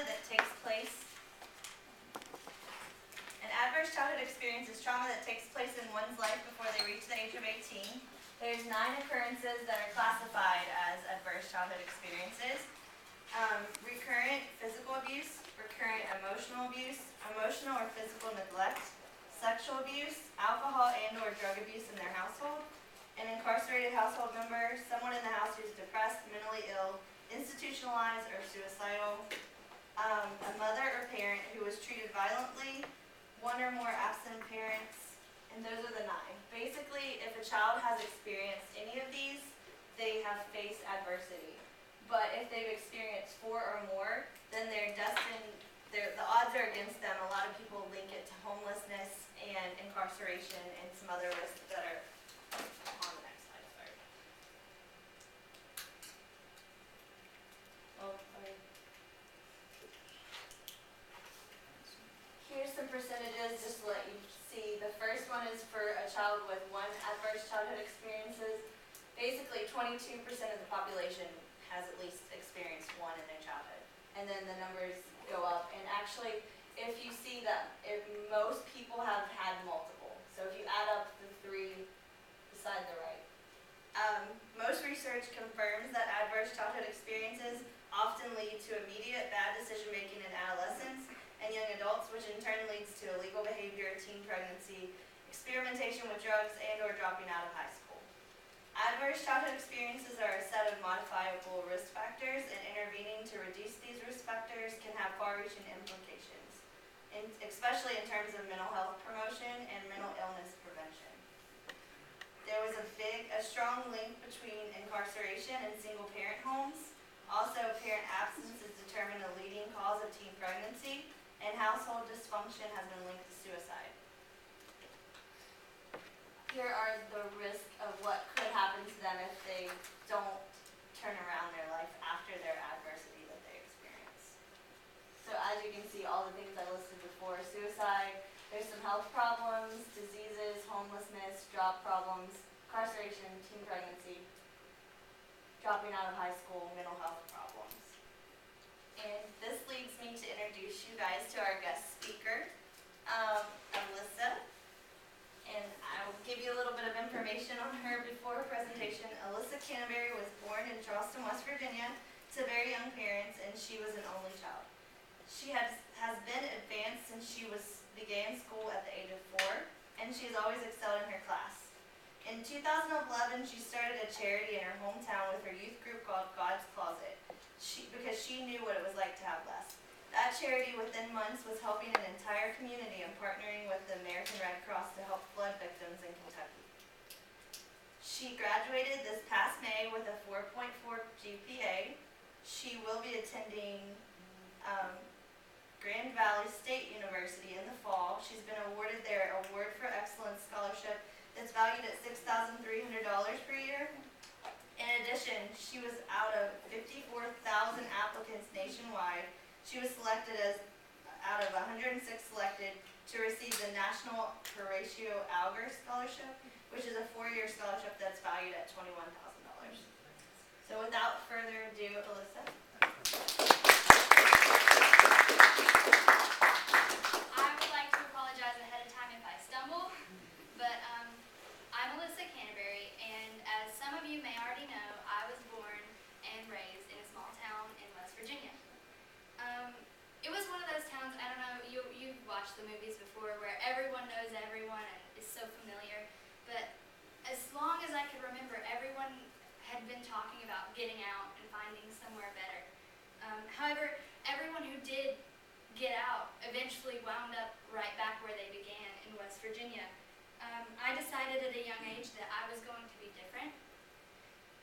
that takes place. An adverse childhood experience is trauma that takes place in one's life before they reach the age of 18. There's 9 occurrences that are classified as adverse childhood experiences. Recurrent physical abuse, recurrent emotional abuse, emotional or physical neglect, sexual abuse, alcohol and or drug abuse in their household, an incarcerated household member, someone in the house who's depressed, mentally ill, institutionalized, or suicidal, a mother or parent who was treated violently, 1 or more absent parents, and those are the 9. Basically, if a child has experienced any of these, they have faced adversity. But if they've experienced 4 or more, then they're destined, the odds are against them. A lot of people link it to homelessness and incarceration and some other risks that are on the next slide. Sorry. Oh, sorry. Here's some percentages just to let you see. The first one is for a child with 1 adverse childhood experiences. Basically, 22% of the population has at least experienced 1 in their childhood. And then the numbers go up. And actually, if you see that if most people have had multiple. So if you add up the 3 beside the right. Most research confirms that adverse childhood experiences often lead to immediate bad decision making in adolescents and young adults, which in turn leads to illegal behavior, teen pregnancy, experimentation with drugs, and or dropping out of high school. Adverse childhood experiences are a set of modifiable risk factors, and intervening to reduce these risk factors can have far-reaching implications, especially in terms of mental health promotion and mental illness prevention. There was a strong link between incarceration and single-parent homes. Also, parent absence is determined a leading cause of teen pregnancy, and household dysfunction has been linked to suicide. Here are the risks of what could happen to them if they don't turn around their life after their adversity that they experience. So as you can see, all the things I listed before: suicide, there's some health problems, diseases, homelessness, job problems, incarceration, teen pregnancy, dropping out of high school, mental health problems. And this leads me to introduce you guys to our guest speaker, Alyssa. And I will give you a little bit of information on her before her presentation. Alyssa Canterbury was born in Charleston, West Virginia to very young parents, and she was an only child. She has been advanced since she began school at the age of 4, and she has always excelled in her class. In 2011, she started a charity in her hometown with her youth group called God's Closet, because she knew what it was like to have less. That charity within months was helping an entire community and partnering with the American Red Cross to help flood victims in Kentucky. She graduated this past May with a 4.4 GPA. She will be attending Grand Valley State University in the fall. She's been awarded their Award for Excellence Scholarship that's valued at $6,300 per year. In addition, she was out of 54,000 applicants nationwide. She was selected out of 106 selected to receive the National Horatio Alger Scholarship, which is a 4-year scholarship that's valued at $21,000. So without further ado, Alyssa. I would like to apologize ahead of time if I stumble, but I'm Alyssa Canterbury, and as some of you may already know, I was born and raised in a small town in West Virginia. It was one of those towns, I don't know, you've watched the movies before where everyone knows everyone and is so familiar, but as long as I could remember, everyone had been talking about getting out and finding somewhere better. However, everyone who did get out eventually wound up right back where they began in West Virginia. I decided at a young age that I was going to be different.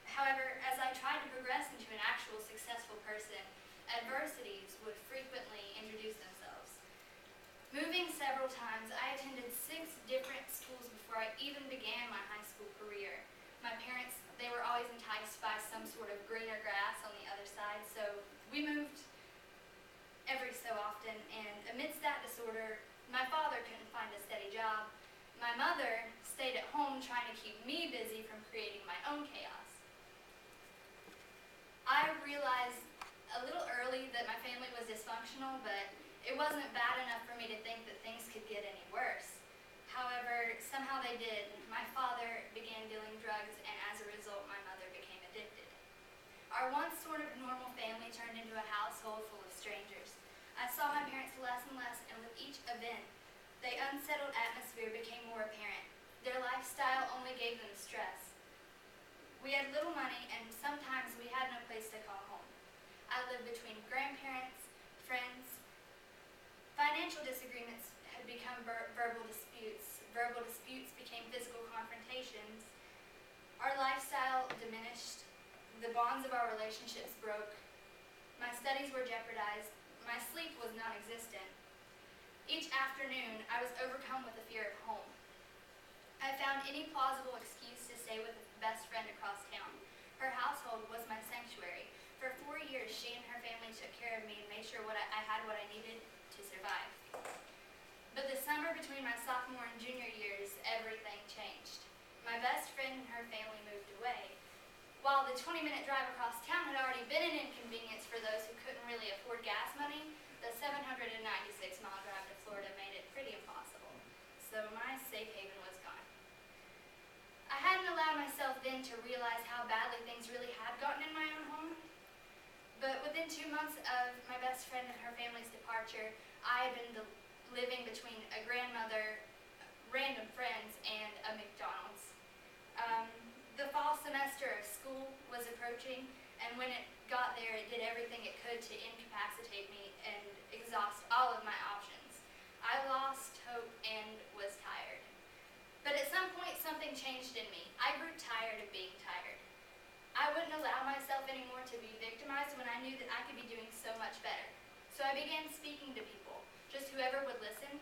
However, as I tried to progress into an actual successful person, adversities would frequently introduce themselves. Moving several times, I attended 6 different schools before I even began my high school career. My parents, they were always enticed by some sort of greener grass on the other side, so we moved every so often, and amidst that disorder, my father couldn't find a steady job. My mother stayed at home trying to keep me busy from creating my own chaos. I realized a little early that my family was dysfunctional It wasn't bad enough for me to think that things could get any worse. However, somehow they did. My father began dealing drugs, and as a result, my mother became addicted. Our once sort of normal family turned into a household full of strangers. I saw my parents less and less, and with each event, the unsettled atmosphere became more apparent. Their lifestyle only gave them stress. We had little money, and sometimes we had no place to call home. I lived between grandparents, friends. Financial disagreements had become verbal disputes. Verbal disputes became physical confrontations. Our lifestyle diminished. The bonds of our relationships broke. My studies were jeopardized. My sleep was non-existent. Each afternoon, I was overcome with the fear of home. I found any plausible excuse to stay with a best friend across town. Her household was my sanctuary. For 4 years, she and her family took care of me and made sure I had what I needed to survive. But the summer between my sophomore and junior years, everything changed. My best friend and her family moved away. While the 20-minute drive across town had already been an inconvenience for those who couldn't really afford gas money, the 796-mile drive to Florida made it pretty impossible. So my safe haven was gone. I hadn't allowed myself then to realize how badly things really had gotten in my own home. But within 2 months of my best friend and her family's departure, I had been living between a grandmother, random friends, and a McDonald's. The fall semester of school was approaching, and when it got there, it did everything it could to incapacitate me and exhaust all of my options. I lost hope and was tired. But at some point, something changed in me. I grew tired of being tired. I wouldn't allow myself anymore to be victimized when I knew that I could be doing so much better. So I began speaking to people, just whoever would listen.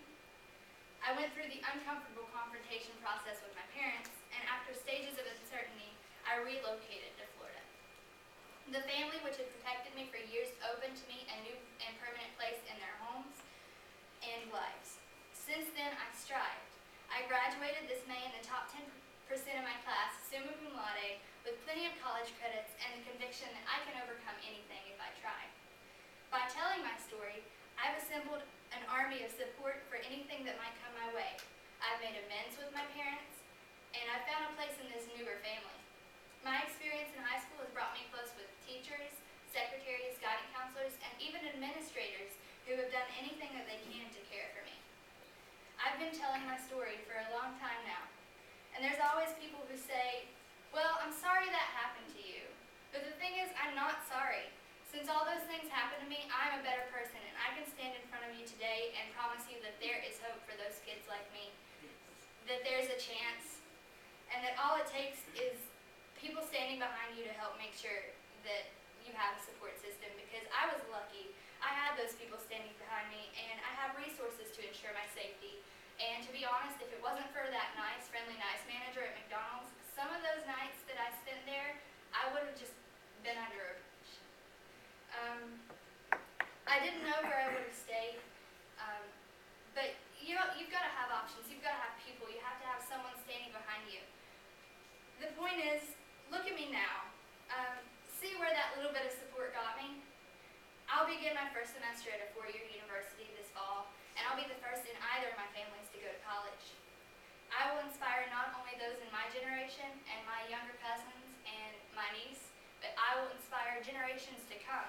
I went through the uncomfortable confrontation process with my parents, and after stages of uncertainty, I relocated to Florida. The family, which had protected me for years, opened to me a new and permanent place in their homes and lives. Since then, I strived. I graduated this May in the top 10% of my class, summa cum laude, with plenty of college credits and the conviction that I can overcome anything if I try. By telling my story, I've assembled an army of support for anything that might come my way. I've made amends with my parents, and I've found a place in this newer family. My experience in high school has brought me close with teachers, secretaries, guiding counselors, and even administrators who have done anything that they can to care for me. I've been telling my story for a long time now, and there's always people who say, well, I'm sorry that happened to you. But the thing is, I'm not sorry. Since all those things happened to me, I'm a better person, and I can stand in front of you today and promise you that there is hope for those kids like me, that there's a chance, and that all it takes is people standing behind you to help make sure that you have a support system, because I was lucky. I had those people standing behind me, and I have resources to ensure my safety. And to be honest, if it wasn't for that nice, friendly, nice manager at McDonald's, some of those nights that I spent there, I would have just been under a bridge. I didn't know where I would have stayed, but you've got to have options. You've got to have people. You have to have someone standing behind you. The point is, look at me now. See where that little bit of support got me? I'll begin my first semester at a 4-year university this fall, and I'll be the first in either of my families to go to college. I will inspire not only those in my generation and my younger cousins and my niece, but I will inspire generations to come,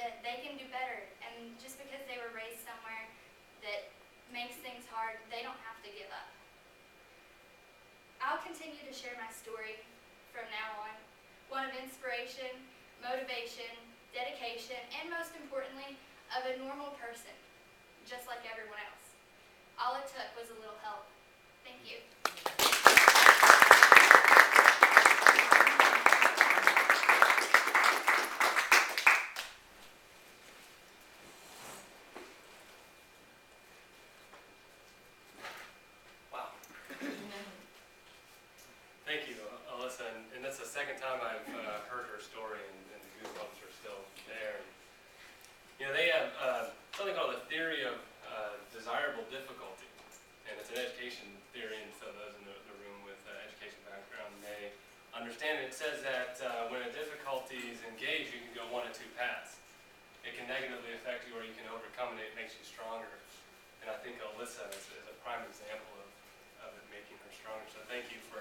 that they can do better, and just because they were raised somewhere that makes things hard, they don't have to give up. I'll continue to share my story from now on, one of inspiration, motivation, dedication, and most importantly, of a normal person, just like everyone else. All it took was a little help. Thank you. Wow. Thank you, Alyssa, and that's the second time I've heard her story, and the goosebumps are still there. They have something called the theory of desirable difficulty, and it's an education theory, and so those in the room with education background may understand it. It says that when a difficulty is engaged, you can go one of two paths. It can negatively affect you, or you can overcome it. It makes you stronger. I think Alyssa is a prime example of it making her stronger. So thank you for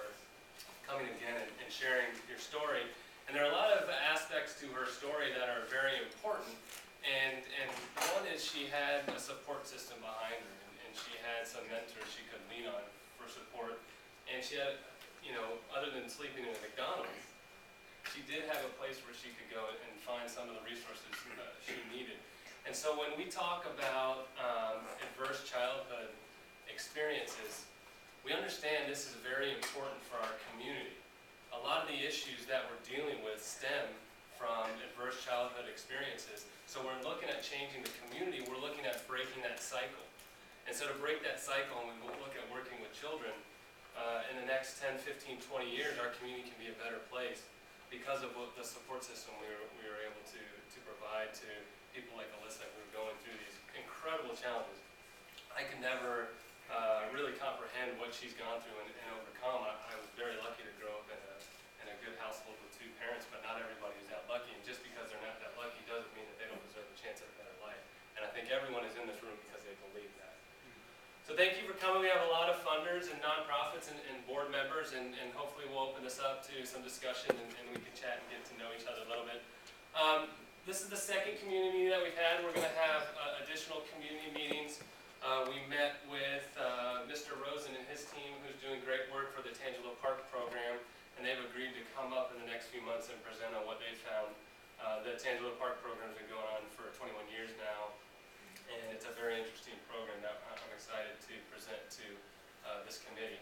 coming again and sharing your story. And there are a lot of aspects to her story that are very important. And one is she had a support system behind her, and she had some mentors she could lean on for support. And she had, other than sleeping in a McDonald's, she did have a place where she could go and find some of the resources she needed. And so when we talk about adverse childhood experiences, we understand this is very important for our community. A lot of the issues that we're dealing with stem from adverse childhood experiences. So we're looking at changing the community, we're looking at breaking that cycle. And so to break that cycle, and we look at working with children, in the next 10, 15, 20 years, our community can be a better place because of what the support system we were able to provide to people like Alyssa who are going through these incredible challenges. I can never really comprehend what she's gone through and overcome. I was very lucky to grow up in a good household with two parents, but not everybody is that lucky. And just because they're not that lucky doesn't mean that they don't deserve a chance at a better life. And I think everyone is in this room because they believe that. So thank you for coming. We have a lot of funders and nonprofits and board members, and hopefully we'll open this up to some discussion and we can chat and get to know each other a little bit. This is the second community meeting that we've had. We're going to have additional community meetings. We met with Mr. Rosen and his team, who's doing great work for the Tangelo Park program, and they've agreed to come up in the next few months and present on what they've found. The Tangelo Park program has been going on for 21 years now, and it's a very interesting program that I'm excited to present to this committee.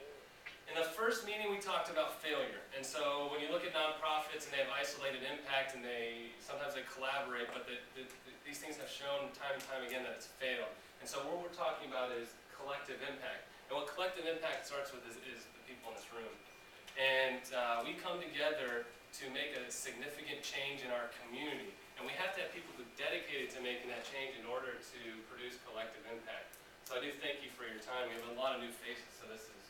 In the first meeting, we talked about failure. And so when you look at nonprofits and they have isolated impact and sometimes they collaborate, but these things have shown time and time again that it's failed. And so what we're talking about is collective impact. And what collective impact starts with is the people in this room. And we come together to make a significant change in our community. And we have to have people who are dedicated to making that change in order to produce collective impact. So I do thank you for your time. We have a lot of new faces, so this is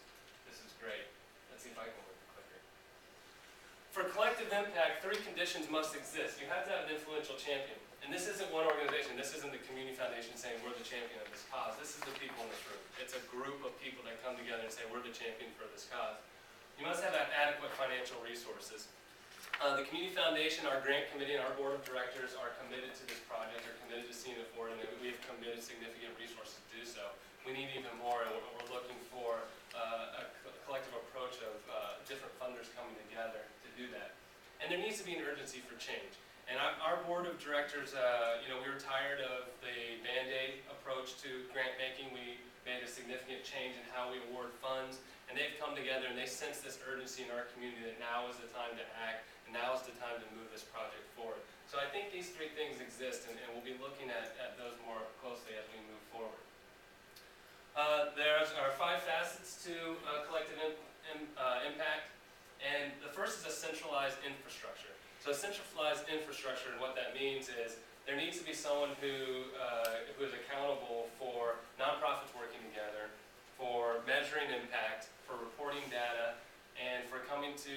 great. Let's see if I can work the clicker. For collective impact, 3 conditions must exist. You have to have an influential champion. And this isn't one organization. This isn't the Community Foundation saying we're the champion of this cause. This is the people in this room. It's a group of people that come together and say we're the champion for this cause. You must have adequate financial resources. The Community Foundation, our grant committee, and our board of directors are committed to this project, are committed to seeing it forward, and we have committed significant resources to do so. We need even more, and we're looking for a collective approach of different funders coming together to do that. And there needs to be an urgency for change. And our board of directors, we were tired of the Band-Aid approach to grant making. We made a significant change in how we award funds, and they've come together and they sense this urgency in our community that now is the time to act, and now is the time to move this project forward. So I think these 3 things exist, and we'll be looking at those more closely as we move forward. There are 5 facets to collective impact, and the first is a centralized infrastructure. So a centralized infrastructure, and what that means is there needs to be someone who is accountable for nonprofits working together, for measuring impact, for reporting data, and for coming to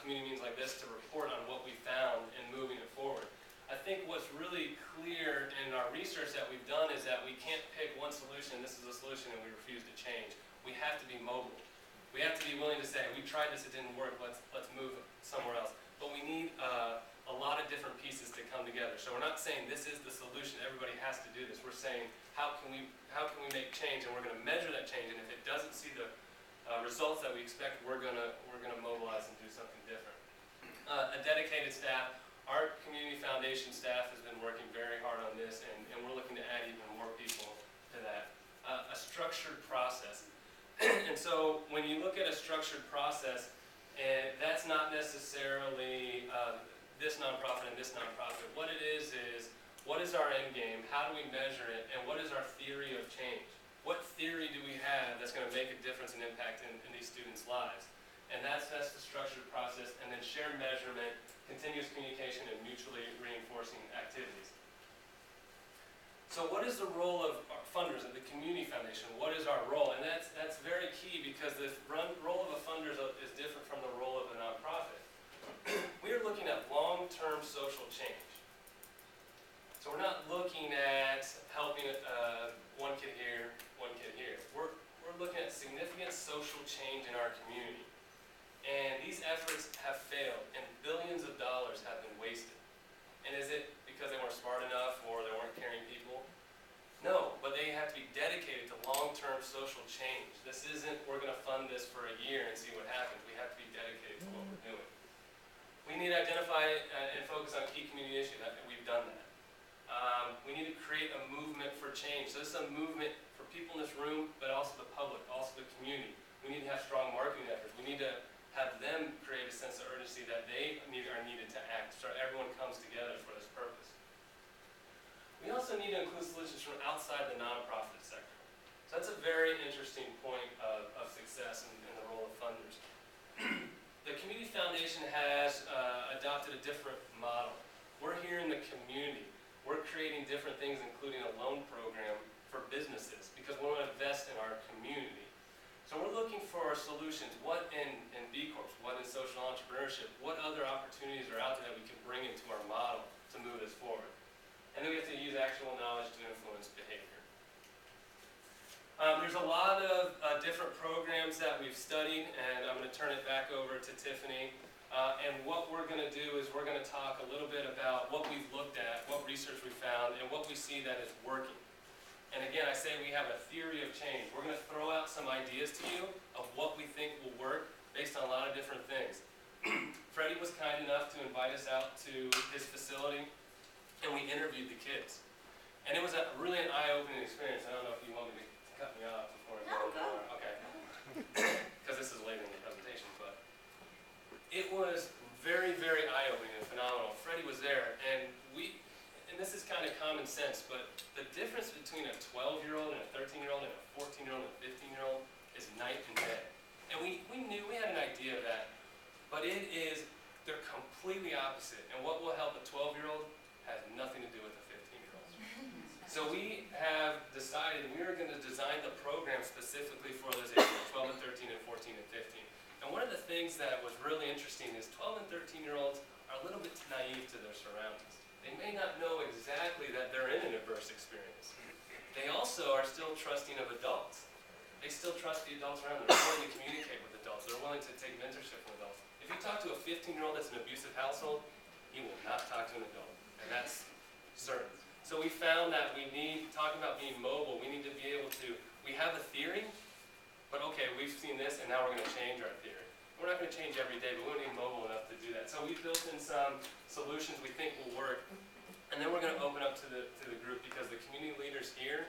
community meetings like this to report on what we found and moving it forward. I think what's really clear in our research that we've done is that we can't pick one solution, this is a solution, and we refuse to change. We have to be mobile. We have to be willing to say, we tried this, it didn't work, let's move somewhere else. But we need a lot of different pieces to come together. So we're not saying this is the solution, everybody has to do this. We're saying, how can we make change, and we're going to measure that change, and if it doesn't see the results that we expect, we're gonna mobilize and do something different. A dedicated staff. Our Community Foundation staff has been working very hard on this, and we're looking to add even more people to that. A structured process. And so when you look at a structured process, and that's not necessarily this nonprofit and this nonprofit. What it is what is our end game? How do we measure it? And what is our theory of change? What theory do we have that's going to make a difference and impact in these students' lives? And that's the structured process, and then shared measurement, continuous communication, and mutually reinforcing activities. So what is the role of our funders at the Community Foundation? What is our role? And that's very key, because the role of a funder is different from the role of a nonprofit. We are looking at long-term social change. So we're not looking at helping one kid here, one kid our community. And these efforts have failed, and billions of dollars have been wasted. And is it because they weren't smart enough or they weren't caring people? No, but they have to be dedicated to long-term social change. This isn't, we're going to fund this for a year and see what happens. We have to be dedicated to what we're doing. We need to identify and focus on key community issues. We've done that. We need to create a movement for change. So this is a movement for people in this room, but also the public, also the community. We need to have strong marketing efforts. We need to have them create a sense of urgency that they are needed to act, so everyone comes together for this purpose. We also need to include solutions from outside the nonprofit sector. So that's a very interesting point of success in the role of funders. The Community Foundation has adopted a different model. We're here in the community. We're creating different things, including a loan program for businesses, because we want to invest in our community. So we're looking for solutions, what in B Corps, what in social entrepreneurship, what other opportunities are out there that we can bring into our model to move this forward. And then we have to use actual knowledge to influence behavior. There's a lot of different programs that we've studied, and I'm going to turn it back over to Tiffany. And what we're going to do is we're going to talk a little bit about what we've looked at, what research we found, and what we see that is working. And again, I say we have a theory of change. We're going to throw out some ideas to you of what we think will work based on a lot of different things. Freddie was kind enough to invite us out to his facility, and we interviewed the kids. And it was really an eye-opening experience. I don't know if you want me to cut me off before I No, go. Okay. Because this is late in the presentation, but it was very, very eye-opening and phenomenal. Freddie was there, and this is kind of common sense, but the difference between a 12-year-old and a 13-year-old and a 14-year-old and a 15-year-old is night and day. And we knew, we had an idea of that, but they're completely opposite. And what will help a 12-year-old has nothing to do with a 15-year-old. So we have decided we are going to design the program specifically for those ages, 12 and 13 and 14 and 15. And one of the things that was really interesting is 12 and 13-year-olds are a little bit naive to their surroundings. They may not know exactly that they're in an adverse experience. They also are still trusting of adults. They still trust the adults around them. They're willing to communicate with adults. They're willing to take mentorship from adults. If you talk to a 15-year-old that's in an abusive household, he will not talk to an adult. And that's certain. So we found that talking about being mobile, we need to be able to, we have a theory, but okay, we've seen this and now we're going to change our theory. We're not going to change every day, but we want to be mobile enough to do that. So we built in some solutions we think will work. And then we're going to open up to the group, because the community leaders here,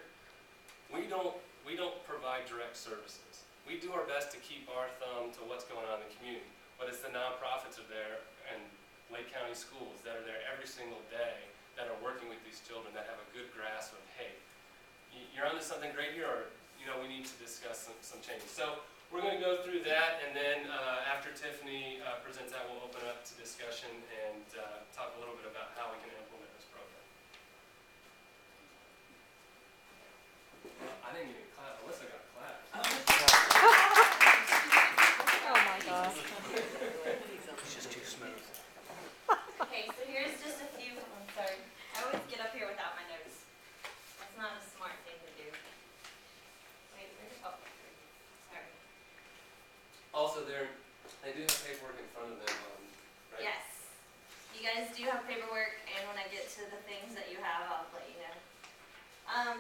we don't provide direct services. We do our best to keep our thumb to what's going on in the community. But it's the nonprofits are there, and Lake County schools that are there every single day that are working with these children that have a good grasp of, hey, you're onto something great here, or we need to discuss some changes. So we're going to go through that, and then after Tiffany presents that, we'll open up to discussion and talk a little bit about how we can implement this program. I didn't even clap. Alyssa got clapped. Oh my gosh. It's just too smooth. Okay, so here's just a few, I'm sorry. I always get up here without my notes. That's not a smart thing to do. Wait, oh, sorry. Also, they do have paperwork in front of them, right? Yes. You guys do have paperwork, and when I get to the things that you have, I'll let you know.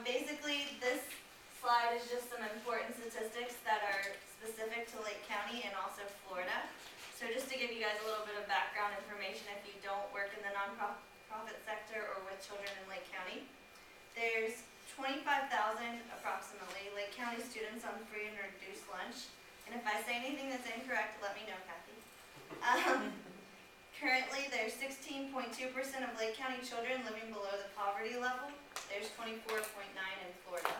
Basically, this slide is just some important statistics that are specific to Lake County and also Florida. So just to give you guys a little bit of background information if you don't work in the nonprofit sector or with children in Lake County. There's 25,000 approximately Lake County students on free and reduced lunch. And if I say anything that's incorrect, let me know, Kathy. Currently, there's 16.2% of Lake County children living below the poverty level. There's 24.9 in Florida.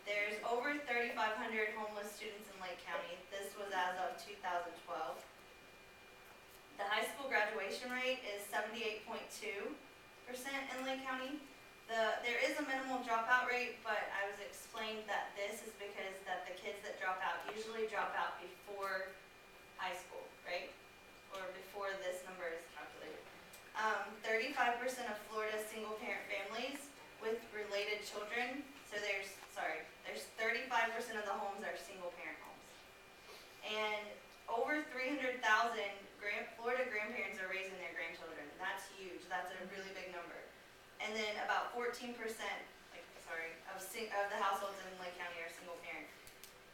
There's over 3,500 homeless students in Lake County. This was as of 2012. The high school graduation rate is 78.2% in Lake County. There is a minimal dropout rate, but I was explained that this is because that the kids that drop out usually drop out before high school, right? Or before this number is calculated. 35% of Florida's single-parent families with related children, so there's 35% of the homes are single-parent homes. And and then about 14%, of the households in Lake County are single parent.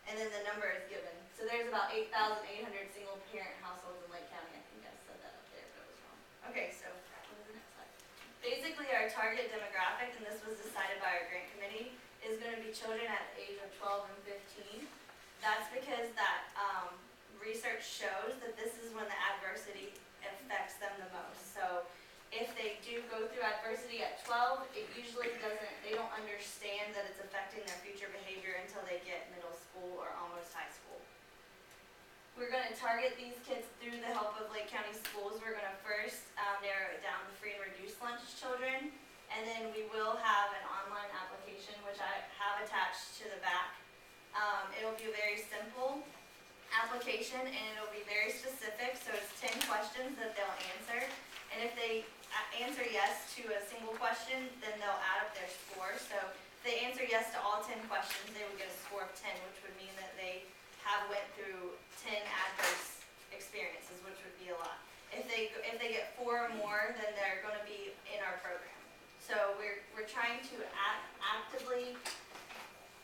And then the number is given. So there's about 8,800 single parent households in Lake County. I think I said that up there, but it was wrong. Okay, so on to the next slide. Basically, our target demographic, and this was decided by our grant committee, is going to be children at the age of 12 and 15. That's because that research shows that this is when the adversity affects them the most. So if they do go through adversity at 12, it usually they don't understand that it's affecting their future behavior until they get middle school or almost high school. We're going to target these kids through the help of Lake County Schools. We're going to first narrow it down to free and reduced lunch children, and then we will have an online application, which I have attached to the back. It'll be a very simple application, and it'll be very specific, so it's 10 questions that they'll answer, and if they answer yes to a single question, then they'll add up their score. So if they answer yes to all 10 questions, they would get a score of 10, which would mean that they have went through 10 adverse experiences, which would be a lot. If they get 4 or more, then they're going to be in our program. So we're trying to actively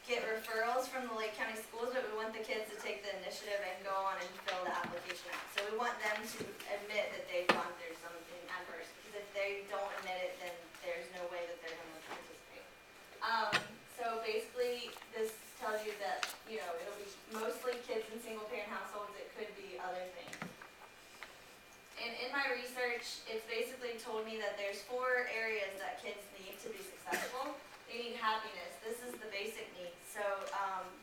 get referrals from the Lake County Schools, but we want the kids to take the initiative and go on and fill the application out. So we want them to admit that they've gone through something adverse, because if they don't admit it, then there's no way that they're going to participate. So basically, this tells you that, it'll be mostly kids in single-parent households. It could be other things. And in my research, it's basically told me that there's 4 areas that kids need to be successful. They need happiness. This is the basic needs. So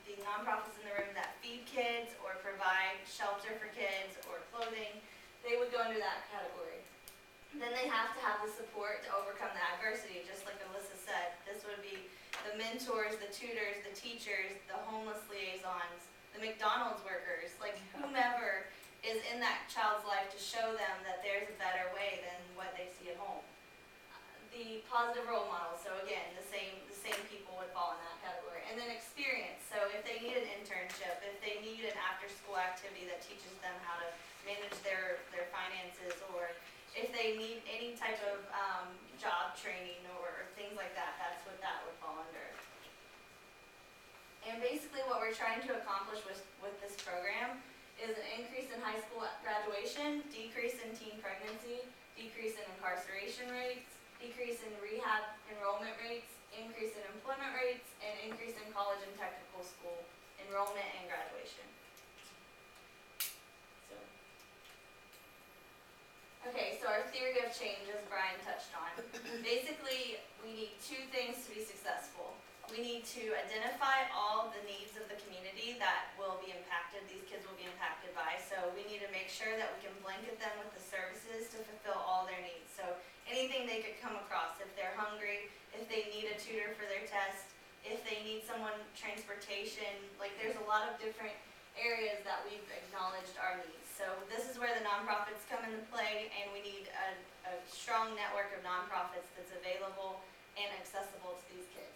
the nonprofits in the room that feed kids or provide shelter for kids or clothing, they would go under that category. Then they have to have the support to overcome the adversity, just like Alyssa said. This would be the mentors, the tutors, the teachers, the homeless liaisons, the McDonald's workers, like whomever is in that child's life to show them that there's a better way than what they see at home. The positive role models, so again, the same people would fall in that category. And then experience, so if they need an internship, if they need an after-school activity that teaches them how to manage their finances, or if they need any type of job training or things like that, that's what that would fall under. And basically what we're trying to accomplish with this program is an increase in high school graduation, decrease in teen pregnancy, decrease in incarceration rates, decrease in rehab enrollment rates, increase in employment rates, and increase in college and technical school enrollment and graduation. Okay, so our theory of change, as Brian touched on. Basically, we need 2 things to be successful. We need to identify all the needs of the community that will be impacted, these kids will be impacted by. So we need to make sure that we can blanket them with the services to fulfill all their needs. So anything they could come across, if they're hungry, if they need a tutor for their test, if they need someone transportation, like there's a lot of different areas that we've acknowledged our needs. So this is where the nonprofits come into play, and we need a strong network of nonprofits that's available and accessible to these kids.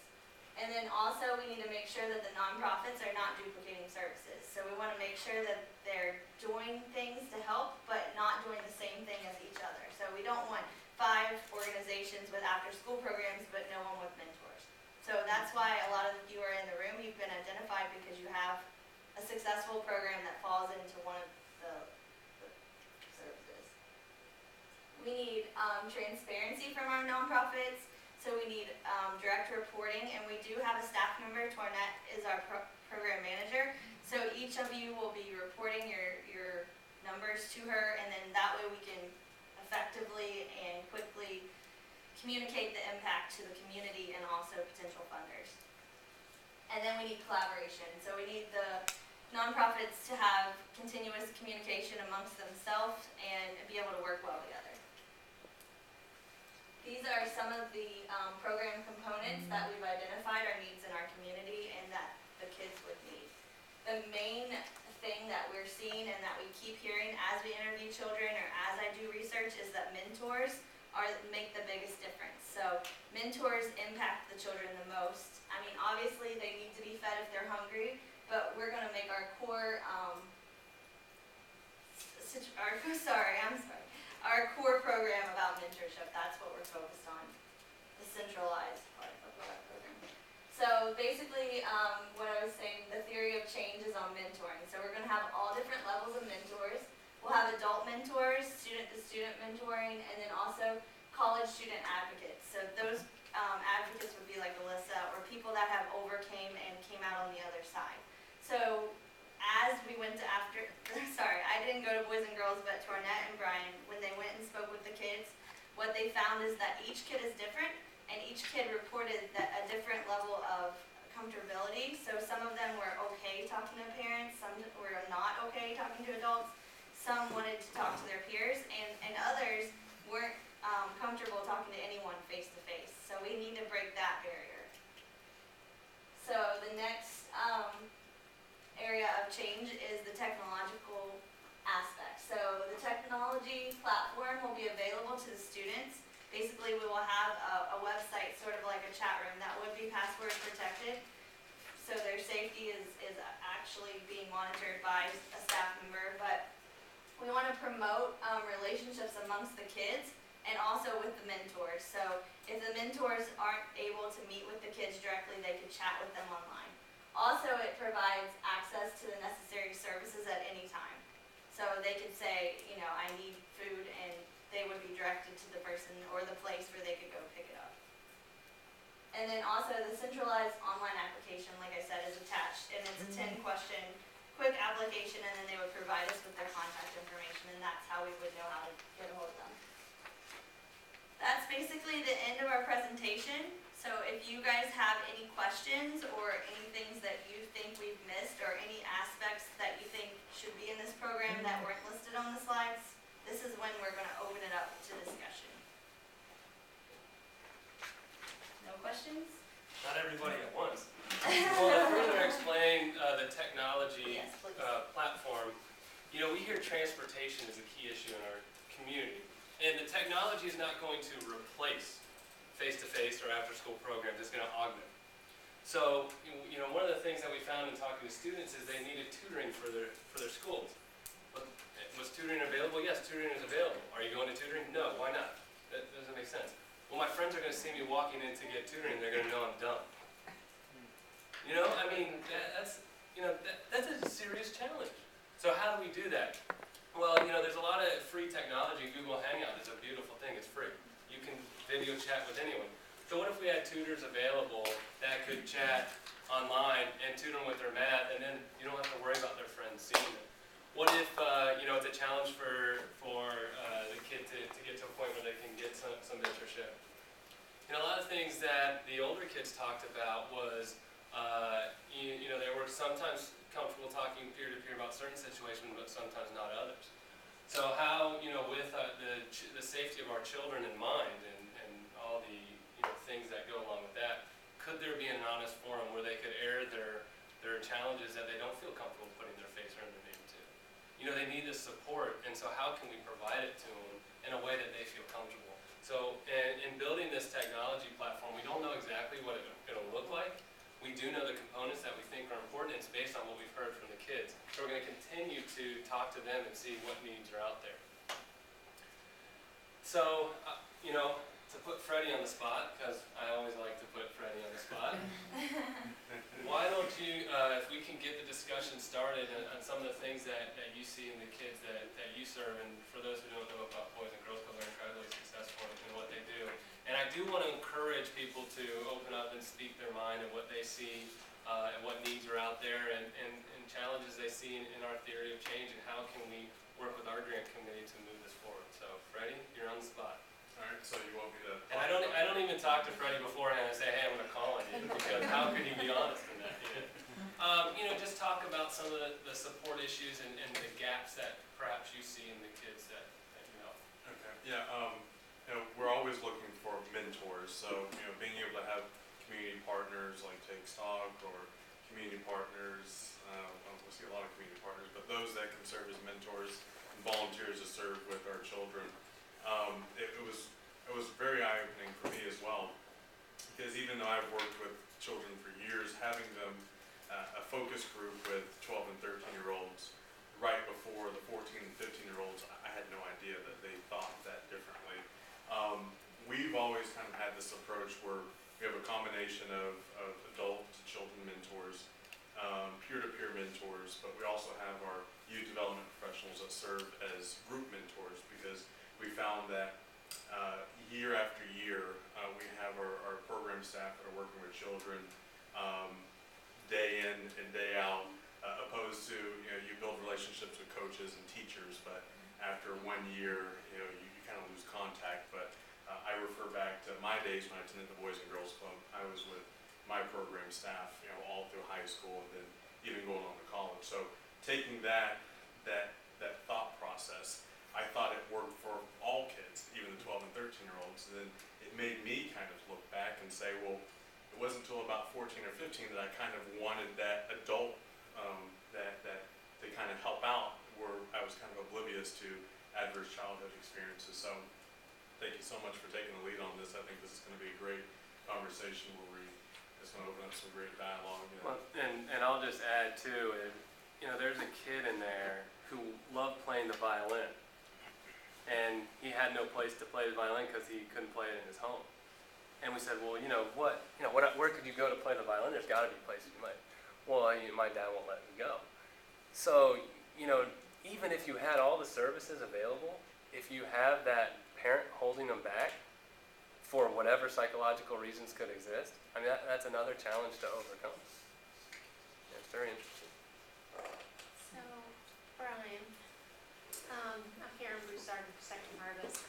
And then also we need to make sure that the nonprofits are not duplicating services. So we want to make sure that they're doing things to help, but not doing the same thing as each other. So we don't want 5 organizations with after-school programs, but no one with mentors. So that's why a lot of you are in the room. You've been identified because you have a successful program that falls into one of the services. We need transparency from our nonprofits. So we need direct reporting, and we do have a staff member. Tornette is our program manager. So each of you will be reporting your numbers to her, and then that way we can effectively and quickly communicate the impact to the community and also potential funders. And then we need collaboration. So we need the nonprofits to have continuous communication amongst themselves and be able to work well together. These are some of the program components that we've identified, our needs in our community, and that the kids would need. The main thing that we're seeing and that we keep hearing as we interview children or as I do research is that mentors make the biggest difference. So mentors impact the children the most. I mean, obviously they need to be fed if they're hungry, but we're going to make our core our core program about mentorship. That's what we're focused on. The centralized part of our program. So basically, what I was saying, the theory of change is on mentoring. So we're going to have all different levels of mentors. We'll have adult mentors, student-to-student mentoring, and then also college student advocates. So those advocates would be like Alyssa, or people that have overcame and came out on the other side. So as we went to sorry, I didn't go to Boys and Girls, but Tornette and Brian, when they went and spoke with the kids, what they found is that each kid is different, and each kid reported that a different level of comfortability. So some of them were okay talking to parents, some were not okay talking to adults, some wanted to talk to their peers, and others weren't comfortable talking to anyone face to face. So we need to break that barrier. So the next area of change is the technological aspect. So the technology platform will be available to the students. Basically, we will have a website, sort of like a chat room, that would be password protected. So their safety is actually being monitored by a staff member. But we want to promote relationships amongst the kids and also with the mentors. So if the mentors aren't able to meet with the kids directly, they could chat with them online. Also, it provides access to the necessary services at any time. So they could say, you know, I need food, and they would be directed to the person or the place where they could go pick it up. And then also the centralized online application, like I said, is attached, and it's a 10-question quick application, and then they would provide us with their contact information, and that's how we would know how to get a hold of them. That's basically the end of our presentation. So if you guys have any questions or any things that you think we've missed, or any aspects that you think should be in this program that weren't listed on the slides, this is when we're going to open it up to discussion. No questions? Not everybody at once. Well, to further explain the technology Yes, please. platform, you know, we hear transportation is a key issue in our community. And the technology is not going to replace face-to-face or after-school programs. It's going to augment. So, you know, one of the things that we found in talking to students is they needed tutoring for their schools. But was tutoring available? Yes, tutoring is available. Are you going to tutoring? No. Why not? That doesn't make sense. Well, my friends are going to see me walking in to get tutoring. They're going to know I'm dumb. You know, I mean, that's a serious challenge. So how do we do that? Well, you know, there's a lot of free technology. Google Hangout is a beautiful thing. It's free. You can video chat with anyone. So what if we had tutors available that could chat online and tutor them with their math, and then you don't have to worry about their friends seeing them? What if, you know, it's a challenge for the kid to get to a point where they can get some mentorship? You know, a lot of things that the older kids talked about was, you know, they were sometimes comfortable talking peer-to-peer about certain situations, but sometimes not others. So how, you know, with the safety of our children in mind, and all the, you know, things that go along with that, could there be an honest forum where they could air their challenges that they don't feel comfortable putting their face or their name to? You know, they need this support, and so how can we provide it to them in a way that they feel comfortable? So in building this technology platform, we don't know exactly what it's going to look like. We do know the components that we think are important. It's based on what we've heard from the kids. So we're going to continue to talk to them and see what needs are out there. So, you know, to put Freddie on the spot, because I always like to put Freddie on the spot, why don't you, if we can get the discussion started on some of the things that you see in the kids that you serve, and for those who don't know about Boys and Girls Club, they're incredibly successful in what they do. And I do want to encourage people to open up and speak their mind and what they see and what needs are out there, and challenges they see in our theory of change, and how can we work with our grant committee to move this forward. So, Freddie, you're on the spot. All right, so you want me to... And I don't even talk to Freddie beforehand and say, hey, I'm going to call on you, because how could he be honest in that? You know, just talk about some of the support issues and the gaps that perhaps you see in the kids that you help. Okay, yeah, you know, we're always looking for mentors, so, you know, being able to have community partners like Take Stock, or community partners, we see a lot of community partners, but those that can serve as mentors and volunteers to serve with our children. It was very eye-opening for me as well, because even though I've worked with children for years, having them a focus group with 12 and 13-year-olds right before the 14 and 15-year-olds, I had no idea that they thought that differently. we've always kind of had this approach where we have a combination of adult to children mentors, peer-to-peer mentors, but we also have our youth development professionals that serve as group mentors, because we found that year after year, we have our program staff that are working with children day in and day out, opposed to, you build relationships with coaches and teachers, but after 1 year, you kind of lose contact. But I refer back to my days when I attended the Boys and Girls Club. I was with my program staff, all through high school and then even going on to college. So taking that thought process, I thought it worked for all kids, even the 12 and 13-year-olds. And then it made me kind of look back and say, well, it wasn't until about 14 or 15 that I kind of wanted that adult that to kind of help out, where I was kind of oblivious to adverse childhood experiences. So thank you so much for taking the lead on this. I think this is going to be a great conversation where it's going to open up some great dialogue. Well, and I'll just add too, there's a kid in there who loved playing the violin, and he had no place to play the violin because he couldn't play it in his home. And we said, well, where could you go to play the violin? There's got to be places you might. Well, my dad won't let me go. So, even if you had all the services available, if you have that parent holding them back for whatever psychological reasons could exist, I mean, that's another challenge to overcome. Yeah, it's very interesting. So, Brian, I'm Karen Broussard from Second Harvest.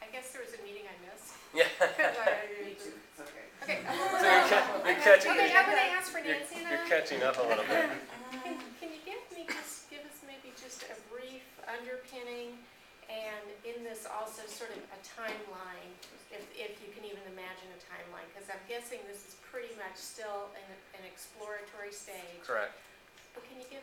I guess there was a meeting I missed. Yeah. Okay. So you're catching. Okay, I'm gonna ask for Nancy now. You're catching up a little bit. Can you give us maybe just a brief underpinning, and in this also sort of a timeline, if you can even imagine a timeline, because I'm guessing this is pretty much still an exploratory stage. Correct. But can you give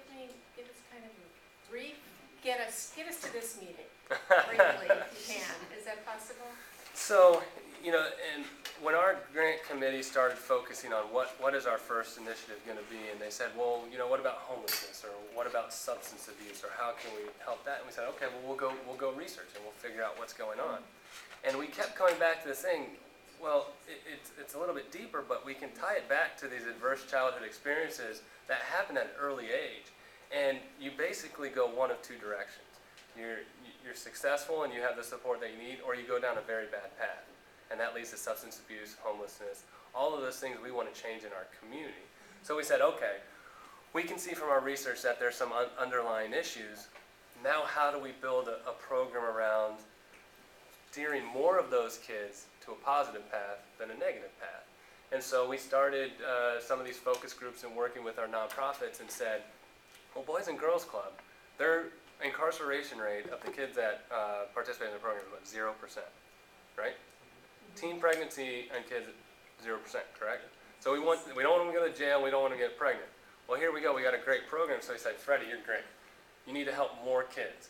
us kind of a brief, get us to this meeting, briefly, if you can. Is that possible? So, and when our grant committee started focusing on what is our first initiative going to be, and they said, well, what about homelessness, or what about substance abuse, or how can we help that? And we said, okay, well, we'll go research and we'll figure out what's going on. And we kept coming back to this thing. Well, it's a little bit deeper, but we can tie it back to these adverse childhood experiences that happen at an early age. And you basically go one of two directions. You're successful and you have the support that you need, or you go down a very bad path. And that leads to substance abuse, homelessness, all of those things we want to change in our community. So we said, okay, we can see from our research that there's some underlying issues. Now how do we build a program around steering more of those kids to a positive path than a negative path? And so we started some of these focus groups and working with our nonprofits and said, well, Boys and Girls Club, their incarceration rate of the kids that participate in the program is about 0%, right? Teen pregnancy and kids, 0%, correct? So we don't want them to go to jail, we don't want them to get pregnant. Well, here we go, we got a great program, so he said, Freddie, you're great. You need to help more kids.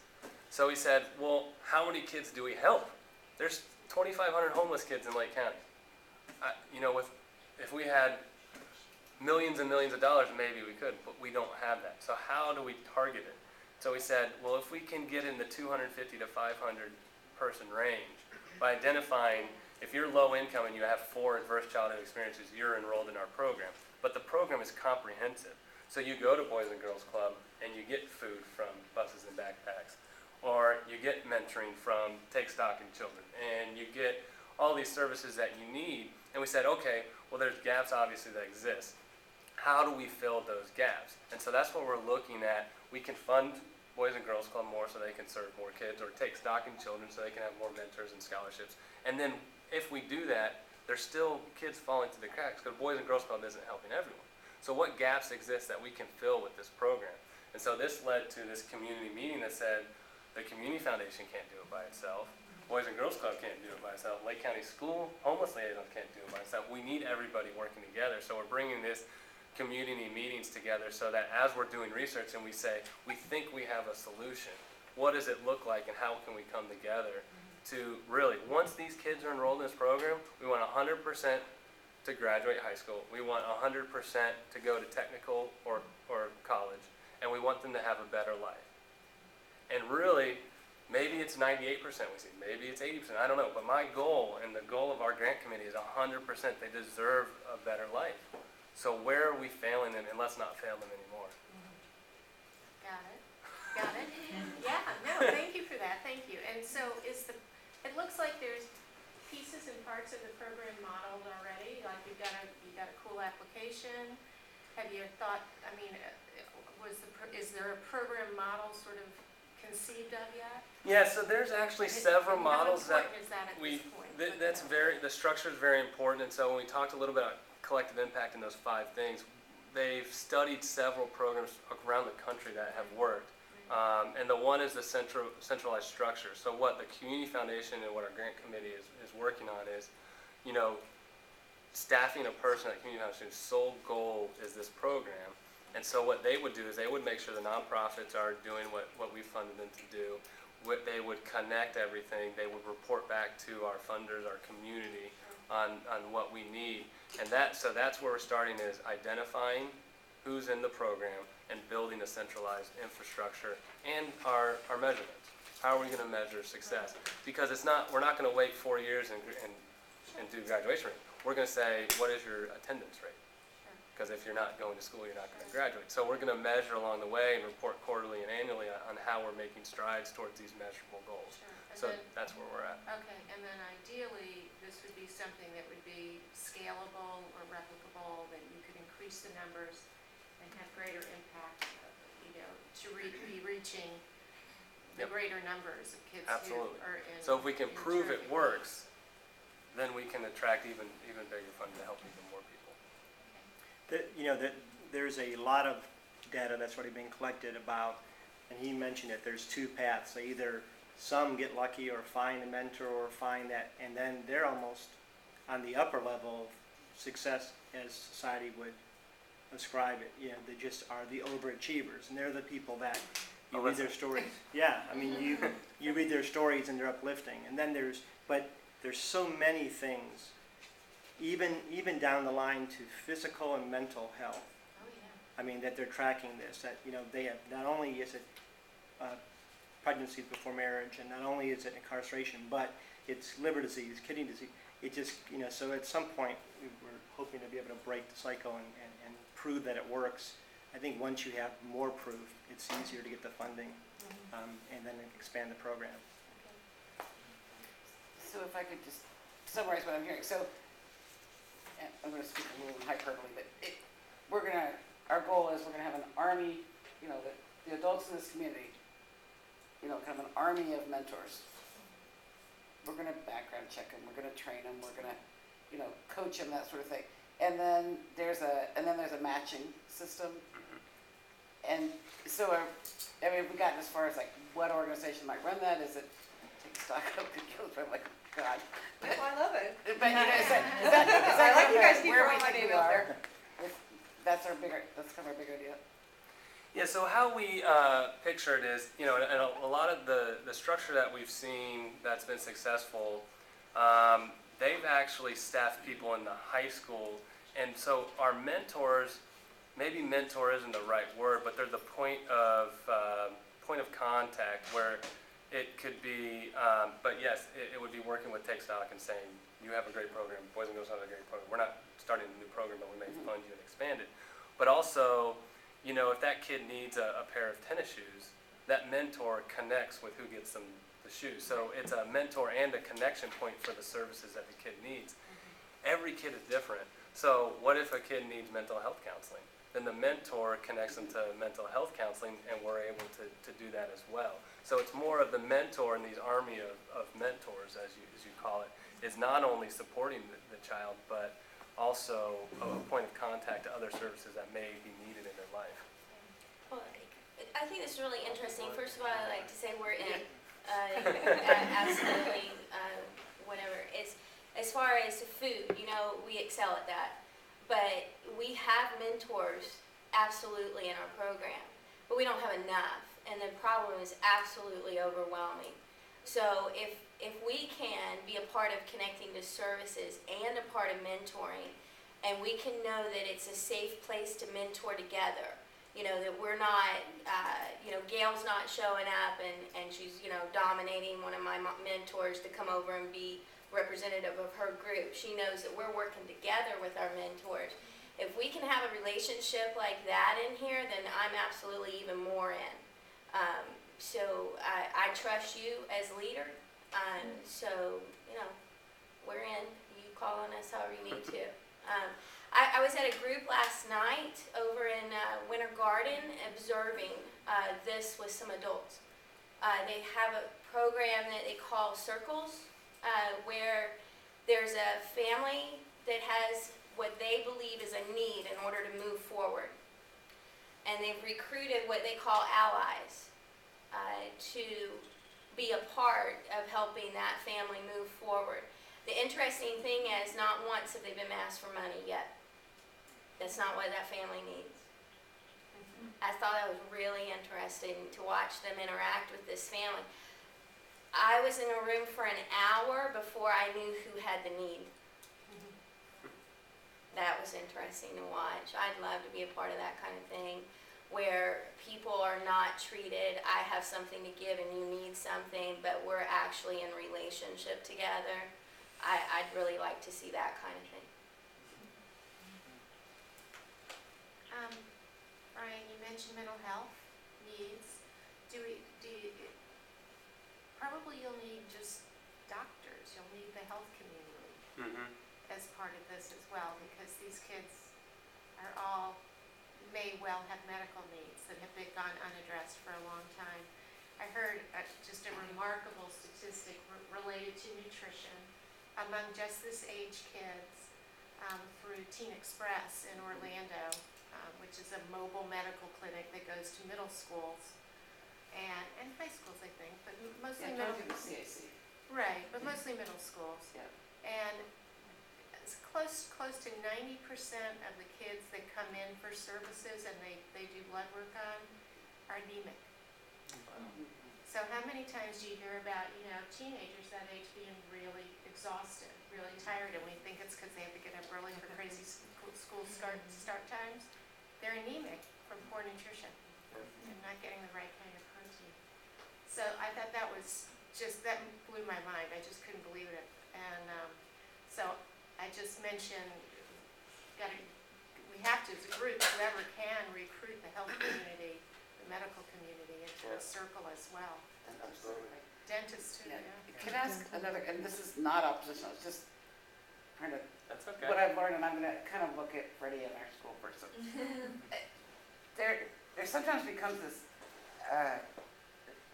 So he said, well, how many kids do we help? There's 2,500 homeless kids in Lake County. If we had millions and millions of dollars, maybe we could, but we don't have that. So how do we target it? So we said, well, if we can get in the 250 to 500 person range by identifying if you're low income and you have 4 adverse childhood experiences, you're enrolled in our program. But the program is comprehensive. So you go to Boys and Girls Club and you get food from buses and backpacks, or you get mentoring from Take Stock in Children, and you get all these services that you need. And we said, okay, well, there's gaps obviously that exist. How do we fill those gaps? And so that's what we're looking at. We can fund Boys and Girls Club more so they can serve more kids, or Take Stock in Children so they can have more mentors and scholarships. And then if we do that, there's still kids falling through the cracks because Boys and Girls Club isn't helping everyone. So what gaps exist that we can fill with this program? And so this led to this community meeting that said the Community Foundation can't do it by itself. Boys and Girls Club can't do it by itself. Lake County School Homeless Liaison can't do it by itself. We need everybody working together. So we're bringing this community meetings together so that as we're doing research and we say, we think we have a solution, what does it look like and how can we come together to really, once these kids are enrolled in this program, we want 100% to graduate high school. We want 100% to go to technical or college, and we want them to have a better life. And really, Maybe it's 98% we see, maybe it's 80%, I don't know. But my goal and the goal of our grant committee is 100%. They deserve a better life. So where are we failing them, and let's not fail them anymore. Got it. Yeah, no, thank you for that, thank you. And so it looks like there's pieces and parts of the program modeled already, like you've got a cool application. Have you thought, I mean, is there a program model sort of conceived of yet? Yeah, so there's actually several models that How important is that at we, this point? the structure is very important. And so when we talked a little bit about collective impact in those 5 things, they've studied several programs around the country that have worked. And the one is the centralized structure. So what the Community Foundation and what our grant committee is working on is, you know, staffing a person at Community Foundation whose sole goal is this program. And so what they would do is they would make sure the nonprofits are doing what we funded them to do. They would connect everything. They would report back to our funders, our community, on what we need. And so that's where we're starting, is identifying who's in the program and building a centralized infrastructure and our measurements. How are we going to measure success? Because we're not going to wait 4 years and do graduation rate. We're going to say, what is your attendance rate? Because if you're not going to school, you're not going to graduate. So we're going to measure along the way and report quarterly and annually on how we're making strides towards these measurable goals. So that's where we're at. Okay, and then ideally, this would be something that would be scalable or replicable, that you could increase the numbers and have greater impact, you know, to be reaching the greater numbers of kids Absolutely. who are in. So if we can in prove it terrific works, then we can attract even bigger funding to help even more people. There's a lot of data that's already been collected about, and he mentioned it, there's 2 paths. So either some get lucky or find a mentor or find that, and then they're almost on the upper level of success as society would ascribe it. You know, they just are the overachievers, and they're the people that you read their stories. Yeah, I mean, you read their stories and they're uplifting. And then there's so many things, even down the line to physical and mental health. Oh, yeah. I mean, that they're tracking this, that, you know, they have, not only is it pregnancy before marriage, and not only is it incarceration, but it's liver disease, kidney disease. It just, you know, so at some point we're hoping to be able to break the cycle and prove that it works. I think once you have more proof, it's easier to get the funding and then expand the program. So if I could just summarize what I'm hearing. So I'm going to speak a little in hyperbole, but our goal is we're going to have an army, you know, the adults in this community, you know, kind of an army of mentors. We're going to background check them. We're going to train them. We're going to, you know, coach them, that sort of thing. And then there's a matching system. And so, I mean, we've gotten as far as like what organization might run that. Is it Take Stock of the Guild? I'm like, God. Oh, I love it. But you know, is that I like you guys keep where we throwing my think name we out are? there. That's kind of our big idea. Yeah, so how we picture it is, you know, and a lot of the structure that we've seen that's been successful, they've actually staffed people in the high school. And so our mentors, maybe mentor isn't the right word, but they're the point of contact where it could be, but yes, it would be working with Take Stock and saying, you have a great program, Boys and Girls have a great program. We're not starting a new program, but we may fund you and expand it. But also, you know, if that kid needs a pair of tennis shoes, that mentor connects with who gets them the shoes. So it's a mentor and a connection point for the services that the kid needs. Every kid is different. So what if a kid needs mental health counseling? Then the mentor connects them to mental health counseling, and we're able to do that as well. So it's more of the mentor and these army of mentors, as you call it, is not only supporting the child, but also a point of contact to other services that may be needed in their life. Well, I think it's really interesting. First of all, I like to say we're in absolutely whatever. It's as far as food, you know, we excel at that. But we have mentors absolutely in our program, but we don't have enough, and the problem is absolutely overwhelming. So if we can be a part of connecting to services and a part of mentoring, and we can know that it's a safe place to mentor together, You know, that we're not, you know, Gail's not showing up and she's, you know, dominating one of my mentors to come over and be representative of her group. She knows that we're working together with our mentors. If we can have a relationship like that in here, then I'm absolutely even more in. So I trust you as leader. So, you know, we're in. You call on us however you need to. I was at a group last night over in Winter Garden observing this with some adults. They have a program that they call Circles, where there's a family that has what they believe is a need in order to move forward. And they've recruited what they call allies to be a part of helping that family move forward. The interesting thing is, not once have they been asked for money yet. That's not what that family needs. I thought that was really interesting to watch them interact with this family. I was in a room for an hour before I knew who had the need. That was interesting to watch. I'd love to be a part of that kind of thing, where people are not treated, I have something to give and you need something, but we're actually in relationship together. I'd really like to see that kind of thing. Brian, you mentioned mental health needs. Probably you'll need just doctors. You'll need the health community as part of this as well, because these kids are all, may well have medical needs that have been gone unaddressed for a long time. I heard just a remarkable statistic related to nutrition among just this age kids through Teen Express in Orlando, which is a mobile medical clinic that goes to middle schools and high schools, I think, but mostly Yeah, middle. don't do the CAC. Right, but mostly middle schools. Yeah. And it's close to 90% of the kids that come in for services and they do blood work on are anemic. So how many times do you hear about, you know, teenagers that age being really exhausted, really tired, and we think it's because they have to get up early for crazy school start times? They're anemic from poor nutrition and not getting the right kind of protein. So I thought that was just, that blew my mind. I just couldn't believe it. And so I just mentioned, we have to, as a group, whoever can, recruit the health community, the medical community into a circle as well. Absolutely. Dentists too, Yeah. yeah. Can I ask another, and this is not oppositional, it's just kind of That's okay. what I've learned, and I'm gonna kind of look at Freddie and our school person. There sometimes becomes this,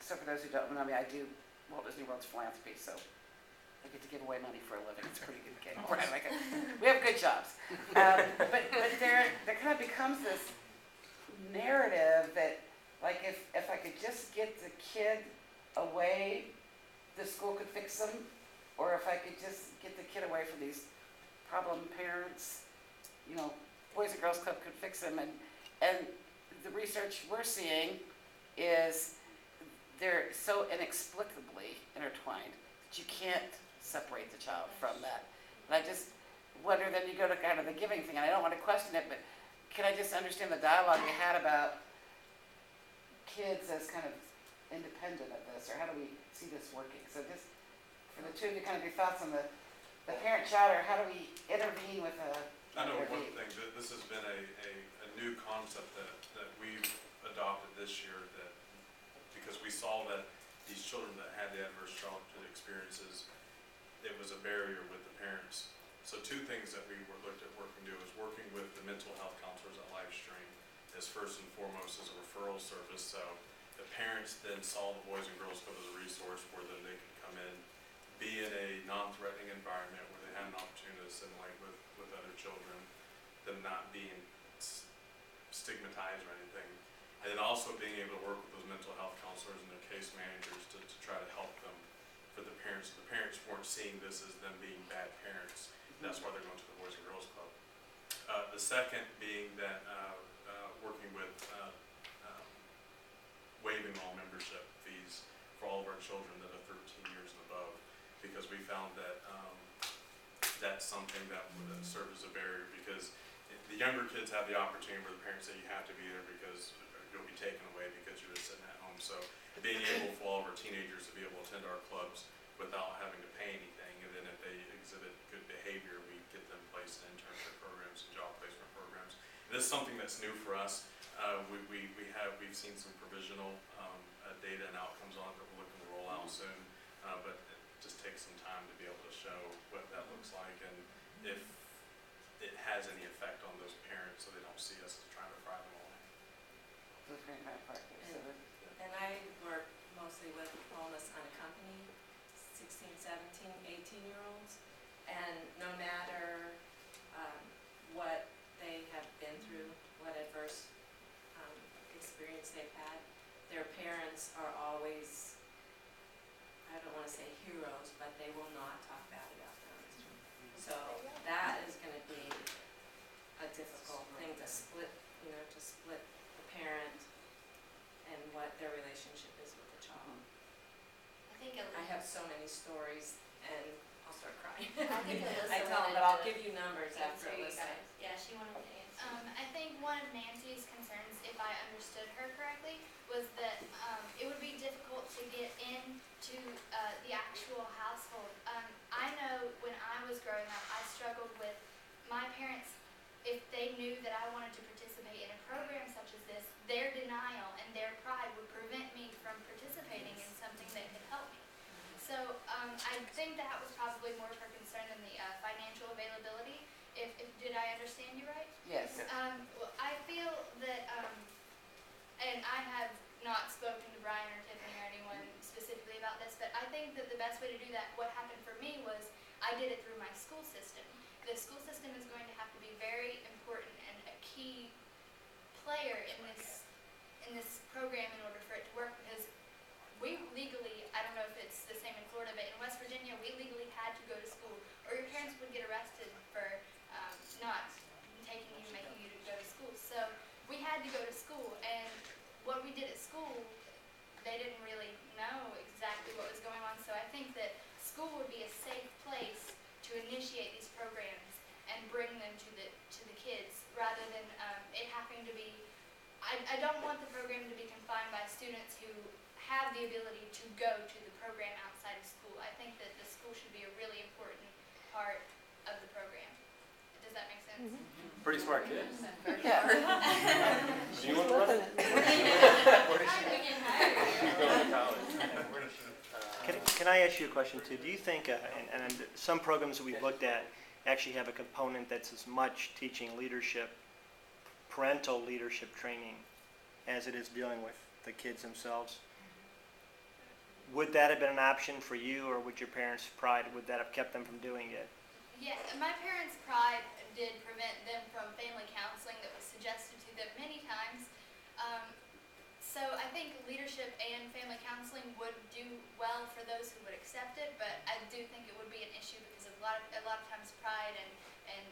so for those who don't know me, I do Walt Disney World's philanthropy, so I get to give away money for a living. It's a pretty good gig. Right, like we have good jobs. But there kind of becomes this narrative that, like, if I could just get the kid away, the school could fix them, or if I could just get the kid away from these problem parents, you know, Boys and Girls Club could fix them. And the research we're seeing is they're so inexplicably intertwined that you can't separate the child from that. And I just wonder, then you go to kind of the giving thing, and I don't want to question it, but can I just understand the dialogue you had about kids as kind of independent of this, or how do we see this working? So just for the two of you, kind of your thoughts on the parent chatter, how do we intervene with a I know one thing, that this has been a new concept that we've adopted this year, that because we saw that these children that had the adverse childhood experiences, it was a barrier with the parents. So two things that we looked at working to is working with the mental health counselors at Livestream is first and foremost as a referral service. So the parents then saw the Boys and Girls Club as a resource where then they could come in, be in a non-threatening environment where they had an opportunity to assimilate with other children, them not being stigmatized or anything. And then also being able to work with those mental health counselors and their case managers to try to help them for the parents. The parents weren't seeing this as them being bad parents. That's why they're going to the Boys and Girls Club. The second being that working with waiving all membership fees for all of our children that are 13 years and above, because we found that that's something that serves as a barrier, because The younger kids have the opportunity where the parents say you have to be there because you'll be taken away because you're just sitting at home. So being able for all of our teenagers to be able to attend our clubs without having to pay anything, and then if they exhibit good behavior, we get them placed in internship programs and job placement programs. And this is something that's new for us. We've seen some provisional data and outcomes on it that we're looking to roll out soon, but it just takes some time to be able to show what that looks like and if it has any effect on those parents so they don't see us trying to fry them away. Those are my part. And I work mostly with homeless unaccompanied 16, 17, 18-year-olds. And no matter what they have been through, what adverse experience they've had, their parents are always, I don't want to say heroes, but they will not talk bad about them. So that is going to be a difficult thing to split, to split the parent and what their relationship is with the child. I have so many stories and I'll start crying. I think Alyssa I tell them, but I'll give you numbers after answer you Alyssa. guys. Yeah, she wanted to answer. I think one of Nancy's concerns, if I understood her correctly, was that it would be difficult to get into the actual household. I know when I was growing up, I struggled with my parents. If they knew that I wanted to participate in a program such as this, their denial and their pride would prevent me from participating in something that could help me. So I think that was probably more of her concern than the financial availability. Did I understand you right? Yes. Well, I feel that, and I have not spoken to Brian or Tiffany or anyone specifically about this, but I think that the best way to do that, what happened for me was I did it through my school system. The school system is going to have to be very important and a key player in this program in order for it to work, because we legally, I don't know if it's the same in Florida, but in West Virginia, we legally had to go to school, or your parents would get arrested for not taking you, making you to go to school. So we had to go to school, and what we did at school, they didn't really know exactly what was going on. So I think that school would be a safe place to initiate these programs and bring them to the kids, rather than it having to be. I don't want the program to be confined by students who have the ability to go to the program outside of school. I think that the school should be a really important part of the program. Does that make sense? Pretty smart kid. Yeah. Do you want to run it? Can I ask you a question too? Do you think, and some programs that we've looked at actually have a component that's as much teaching leadership, parental leadership training, as it is dealing with the kids themselves? Would that have been an option for you, or would your parents' pride, would that have kept them from doing it? Yeah, my parents' pride did prevent them from family counseling that was suggested to them many times. So I think leadership and family counseling would do well for those who would accept it, but I do think it would be an issue because a lot of times pride and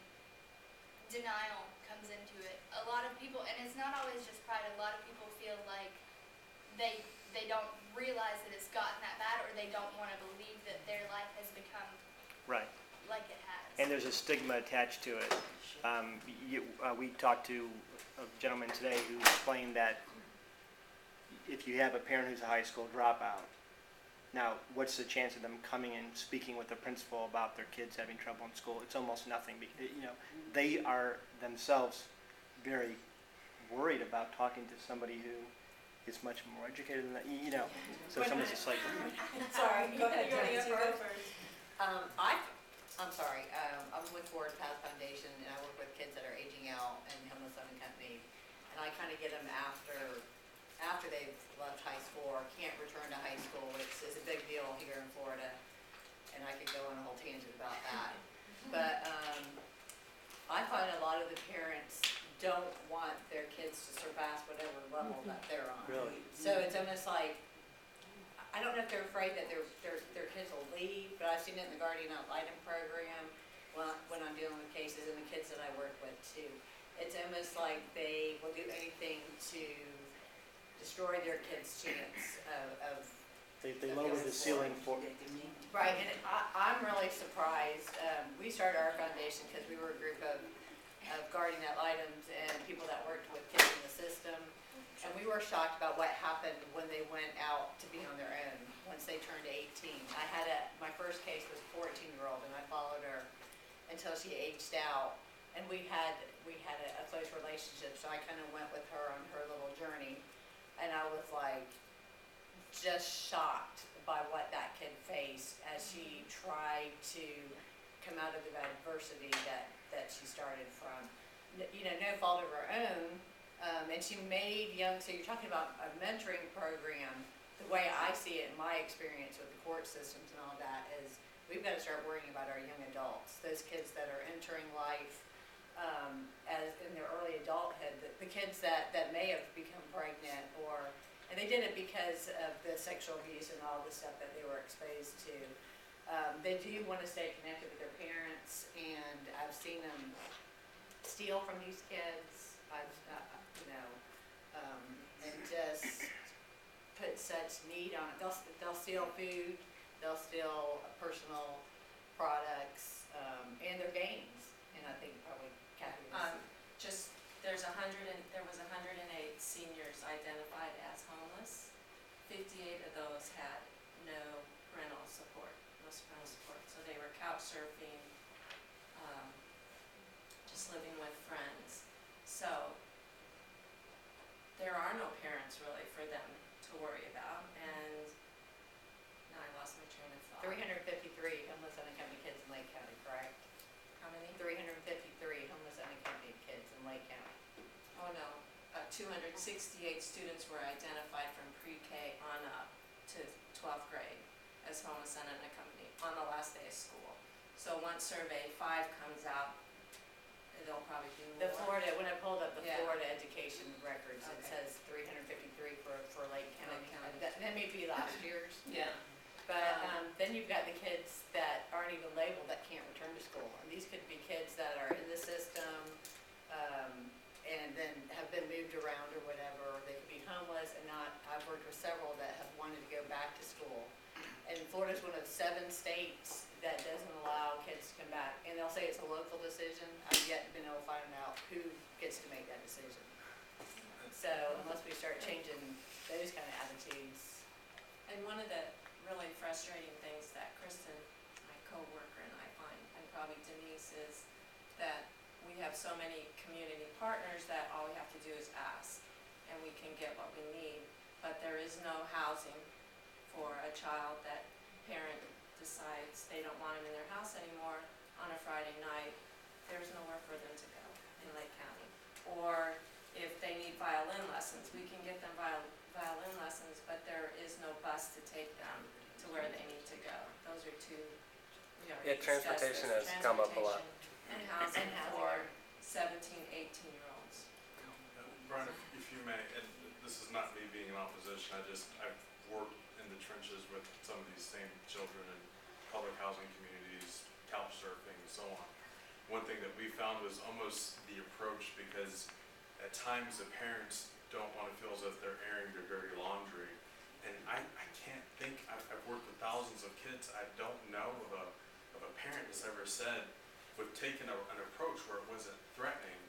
denial comes into it. A lot of people, and it's not always just pride, a lot of people feel like they don't realize that it's gotten that bad, or they don't want to believe that their life has become Right. like it has. And there's a stigma attached to it. We talked to a gentleman today who explained that if you have a parent who's a high school dropout, now what's the chance of them coming and speaking with the principal about their kids having trouble in school? It's almost nothing. They are themselves very worried about talking to somebody who is much more educated than that. So someone's just like, Sorry, go ahead, Nancy, You go go first. I'm sorry, I'm with Forward Path Foundation, and I work with kids that are aging out and homeless unaccompanied. And I kind of get them after they've left high school or can't return to high school, which is a big deal here in Florida. And I could go on a whole tangent about that. But I find a lot of the parents don't want their kids to surpass whatever level that they're on. really? So it's almost like, I don't know if they're afraid that their kids will leave, but I've seen it in the Guardian Ad Litem program when I'm dealing with cases, and the kids that I work with too. It's almost like they will do anything to destroy their kids' chance of They lower the ceiling for. right, and I'm really surprised. We started our foundation because we were a group of of guardian ad litems and people that worked with kids in the system. And we were shocked about what happened when they went out to be on their own, once they turned 18. My first case was a 14-year-old, and I followed her until she aged out. And we had a close relationship, so I kind of went with her on her little journey. And I was like, just shocked by what that kid faced as she tried to come out of the adversity that she started from. You know, no fault of her own. And she made so you're talking about a mentoring program. The way I see it in my experience with the court systems and all that is we've got to start worrying about our young adults, those kids that are entering life as in their early adulthood, the kids that may have become pregnant and they did it because of the sexual abuse and all the stuff that they were exposed to. They do want to stay connected with their parents, and I've seen them steal from these kids. And just put such need on it. They'll steal food, they'll steal personal products, and their games. And I think probably Kathy was. There was 108 seniors identified as homeless. 58 of those had no parental support. So they were couch surfing, just living with friends. So there are no parents really for them to worry about, and now I lost my train of thought. 353 homeless unaccompanied kids in Lake County, correct? How many? 353 homeless unaccompanied kids in Lake County. Oh no, 268 students were identified from pre-K on up to 12th grade as homeless and unaccompanied on the last day of school. So once survey 5 comes out, they'll probably do more. When I pulled up the Yeah. Florida education records, it Okay. says 353 for Lake County. Lake County. That may be last year's. Yeah. But then you've got the kids that aren't even labeled that can't return to school. And these could be kids that are in the system and then have been moved around or whatever. They could be homeless and not. I've worked with several that have wanted to go back to school. And Florida's one of 7 states that doesn't allow kids to come back. And they'll say it's a local decision. I've yet been able to find out who gets to make that decision. So unless we start changing those kind of attitudes. And one of the really frustrating things that Kristen, my coworker, and I find, and probably Denise, is that we have so many community partners that all we have to do is ask, and we can get what we need. But there is no housing for a child that parent decides they don't want them in their house anymore on a Friday night. There's nowhere for them to go in Lake County. Or if they need violin lessons, we can get them violin lessons, but there is no bus to take them to where they need to go. Those are two, we already Yeah, discussed transportation this. has come up a lot. Transportation and housing for 17, 18-year-olds. Brian, if you may, and this is not me being in opposition, I've worked in the trenches with some of these same children in public housing communities, couch surfing, and so on. One thing that we found was almost the approach, because at times the parents don't want to feel as if they're airing their dirty laundry. And I can't think, I've worked with thousands of kids, I don't know of a parent that's ever said, we've taken an approach where it wasn't threatening,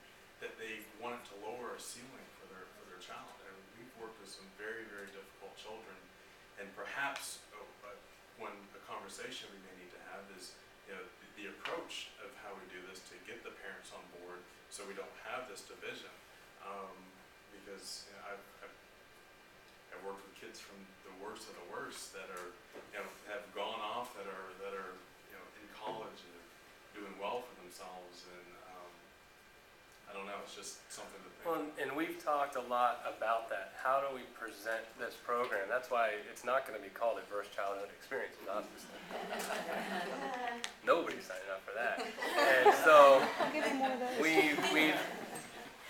that they wanted to lower a ceiling for their child. And we've worked with some very, very difficult children. And perhaps one a conversation we may need to have is, the approach of how we do this to get the parents on board so we don't have this division. Because I've worked with kids from the worst of the worst that are, have gone off, that are in college and doing well for themselves, and I don't know, it's just something to think Well, about. and we've talked a lot about that. How do we present this program? That's why it's not going to be called Adverse Childhood Experience, obviously. Nobody's signing up for that. And so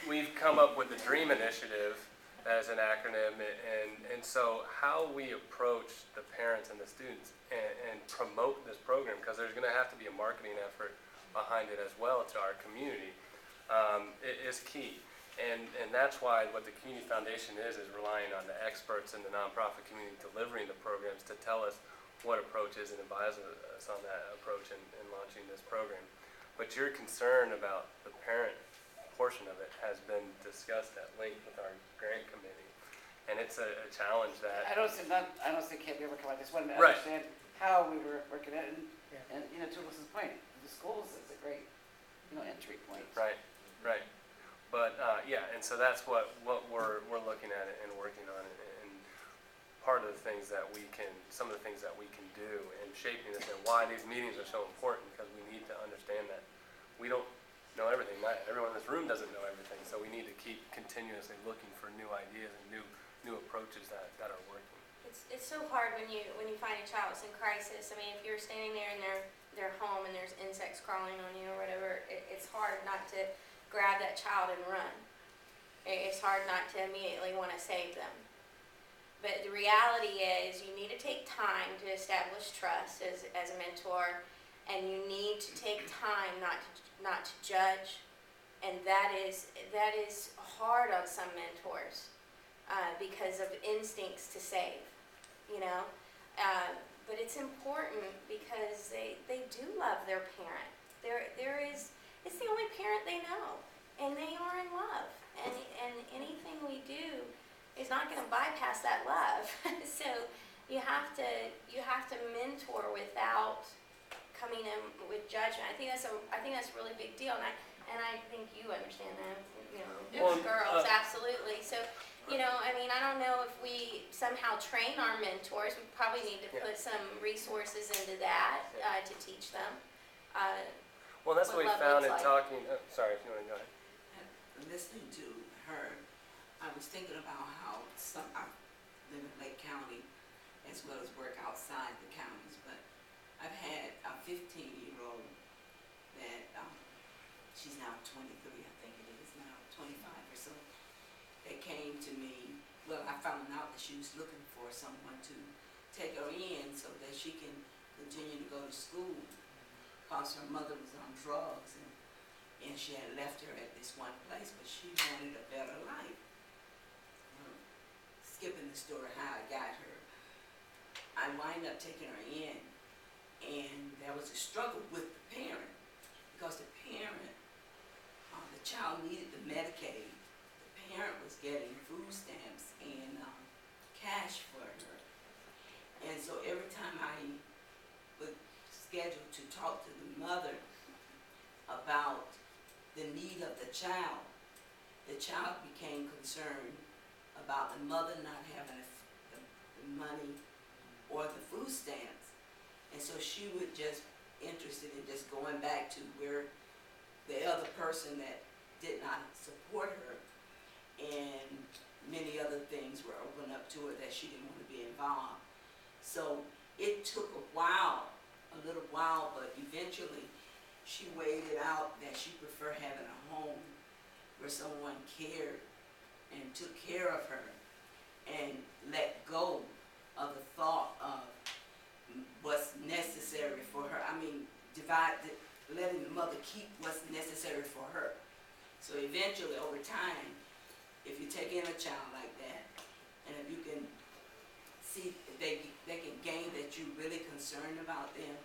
we've come up with the DREAM Initiative as an acronym, and so how we approach the parents and the students and promote this program, because there's going to have to be a marketing effort behind it as well to our community. It is key, and that's why what the Community Foundation is relying on the experts in the nonprofit community delivering the programs to tell us what approach is and advise us on that approach in launching this program. But your concern about the parent portion of it has been discussed at length with our grant committee. And it's a challenge that, I don't say can't be overcome, I just wanted to Right. understand how we were working it, Yeah. and, you know, to Alyssa's point, the schools is a great, you know, entry point. right. But, yeah, and so that's what we're looking at and working on, and part of the things that we can, some of the things that we can do in shaping this, and why these meetings are so important, because we need to understand that we don't know everything. Not everyone in this room doesn't know everything, so we need to keep continuously looking for new ideas and new approaches that are working. It's so hard when you find a child that's in crisis. I mean, if you're standing there in their home and there's insects crawling on you or whatever, it's hard not to grab that child and run. It's hard not to immediately want to save them. But the reality is you need to take time to establish trust as a mentor, and you need to take time not to judge, and that is hard on some mentors because of instincts to save, you know. But it's important because they do love their parent. It's the only parent they know, and they are in love, and anything we do is not going to bypass that love. So you have to mentor without coming in with judgment. I think that's a really big deal, and I think you understand that, you know, Well, girls, absolutely. So, you know, I mean, I don't know if we somehow train our mentors. We probably need to put some resources into that to teach them. Well, that's what we love found in looks like. talking, sorry, if you want to go ahead. Listening to her, I was thinking about how I live in Lake County as well as work outside the counties, but I've had a 15-year-old that, she's now 23, I think it is now, 25 or so, that came to me. Well, I found out that she was looking for someone to take her in so that she can continue to go to school, because her mother was on drugs, and she had left her at this one place, but she wanted a better life. Skipping the story how I got her, I wind up taking her in, and there was a struggle with the parent, because the parent, the child needed the Medicaid. The parent was getting food stamps and cash for her. And so every time I would schedule to talk to the mother about the need of the child became concerned about the mother not having the money or the food stamps. And so she would just interested in just going back to where the other person that did not support her, and many other things were opened up to her that she didn't want to be involved. So it took a little while, but eventually she weighed it out that she preferred having a home where someone cared and took care of her and let go of the thought of what's necessary for her. I mean, letting the mother keep what's necessary for her. So eventually, over time, if you take in a child like that, and if you can see they can gain that you're really concerned about them,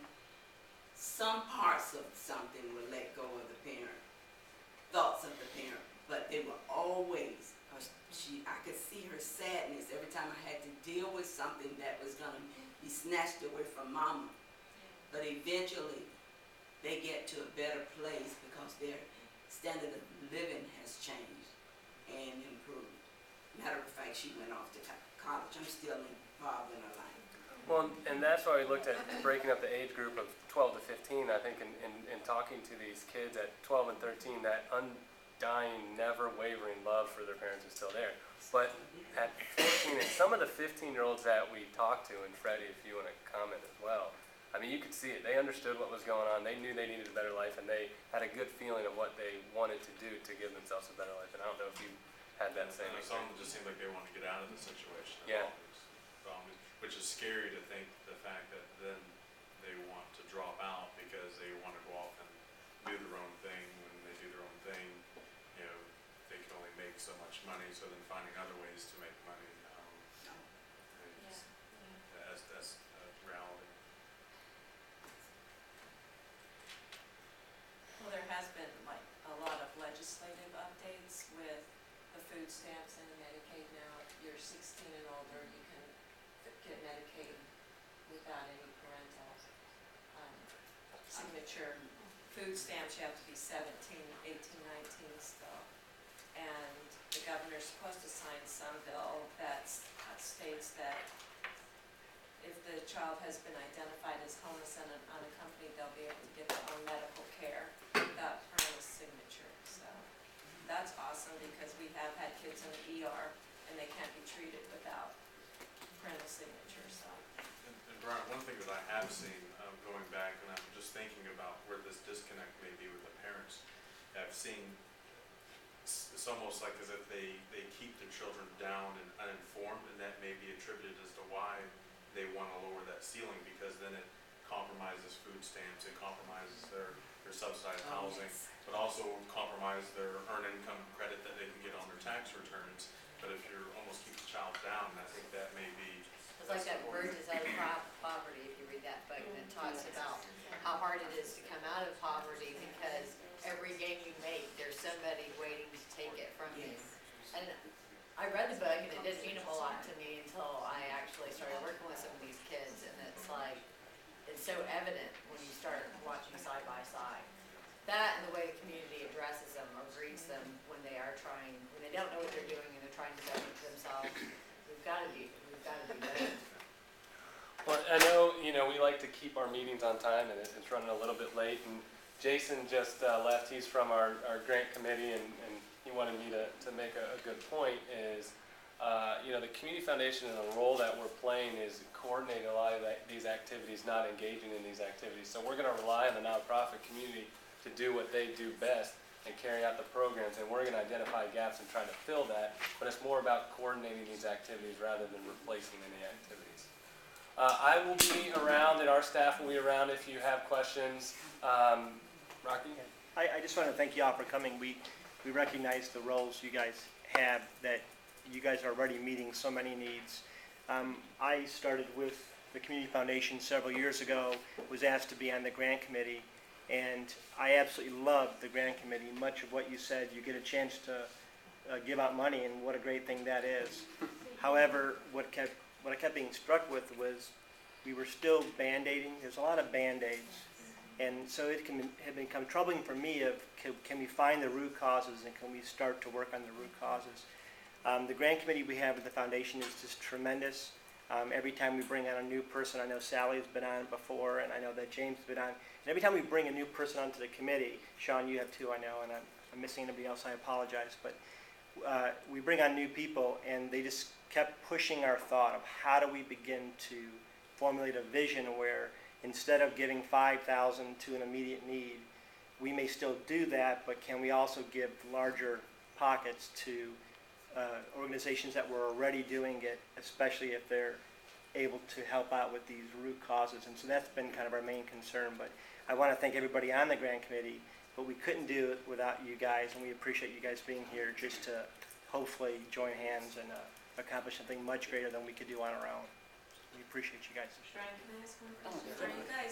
some parts of something will let go of the parent, thoughts of the parent, but they will always, I could see her sadness every time I had to deal with something that was going to be snatched away from mama. But eventually, they get to a better place because their standard of living has changed and improved. Matter of fact, she went off to college. I'm still involved in her life. Well, and that's why we looked at breaking up the age group of 12 to 15, I think, in talking to these kids at 12 and 13, that undying, never wavering love for their parents is still there. But at 14, and some of the 15-year-olds that we talked to, and Freddie, if you want to comment as well, I mean, you could see it. They understood what was going on. They knew they needed a better life, and they had a good feeling of what they wanted to do to give themselves a better life. And I don't know if you had that same Some experience. just seemed like they wanted to get out of the situation. Yeah. Which is scary to think the fact that then they want to drop out because they want to go off and do their own thing. When they do their own thing, you know, they can only make so much money, so then finding other ways to make money. That's reality. Well, there has been like a lot of legislative with the food stamps and the Medicaid now. If you're 16 and older, you can get Medicaid without any parental signature. Food stamps, you have to be 17, 18, 19 still. And the governor's supposed to sign some bill that states that if the child has been identified as homeless and unaccompanied, they'll be able to get their own medical care without parental signature. So that's awesome, because we have had kids in the ER and they can't be treated without parental signature, so. And Brian, one thing that I have seen, going back, and I'm just thinking about where this disconnect may be with the parents, I've seen it's almost like as if they keep their children down and uninformed, and that may be attributed as to why they want to lower that ceiling, because then it compromises food stamps, it compromises their subsidized housing, but also compromise their earned income credit that they can get on their tax returns. But if you're almost keep the child down, I think that may be. It's like that Bridges Out of Poverty, if you read that book, and it talks about how hard it is to come out of poverty, because every game you make, there's somebody waiting to take it from you. And I read the book, and it didn't mean a whole lot to me until I actually started working with some of these kids, and it's like, it's so evident when you start watching side by side. That and the way the community addresses them or greets them when they are trying, when they don't know what they're doing and they're trying to benefit themselves, we've got to do better. Well, I know, we like to keep our meetings on time, and it's running a little bit late, and Jason just left. He's from our grant committee, and he wanted me to make a good point is, the Community Foundation and the role that we're playing is coordinating a lot of these activities, not engaging in these activities. So we're going to rely on the nonprofit community to do what they do best and carry out the programs, and we're going to identify gaps and try to fill that, but it's more about coordinating these activities rather than replacing any activities. I will be around, and our staff will be around if you have questions. Rocky? I just want to thank you all for coming. We recognize the roles you guys have, that you guys are already meeting so many needs. I started with the Community Foundation several years ago, was asked to be on the grant committee, and I absolutely love the grant committee. Much of what you said, you get a chance to give out money, and what a great thing that is. However, what I kept being struck with was we were still band-aiding. There's a lot of band-aids. And so it had become troubling for me of can we find the root causes, and can we start to work on the root causes. The grant committee we have at the foundation is just tremendous. Every time we bring on a new person, I know Sally's been on before, and I know that James has been on. And every time we bring a new person onto the committee, Sean, you have too, I know, and I'm missing anybody else, I apologize. But we bring on new people, and they just kept pushing our thought of how do we begin to formulate a vision where instead of giving $5,000 to an immediate need, we may still do that, but can we also give larger pockets to organizations that were already doing it, especially if they're able to help out with these root causes. And so that's been kind of our main concern. But I want to thank everybody on the grant committee, but we couldn't do it without you guys, and we appreciate you guys being here just to hopefully join hands and accomplish something much greater than we could do on our own. We appreciate you guys. Brian, can I ask one question? Are you guys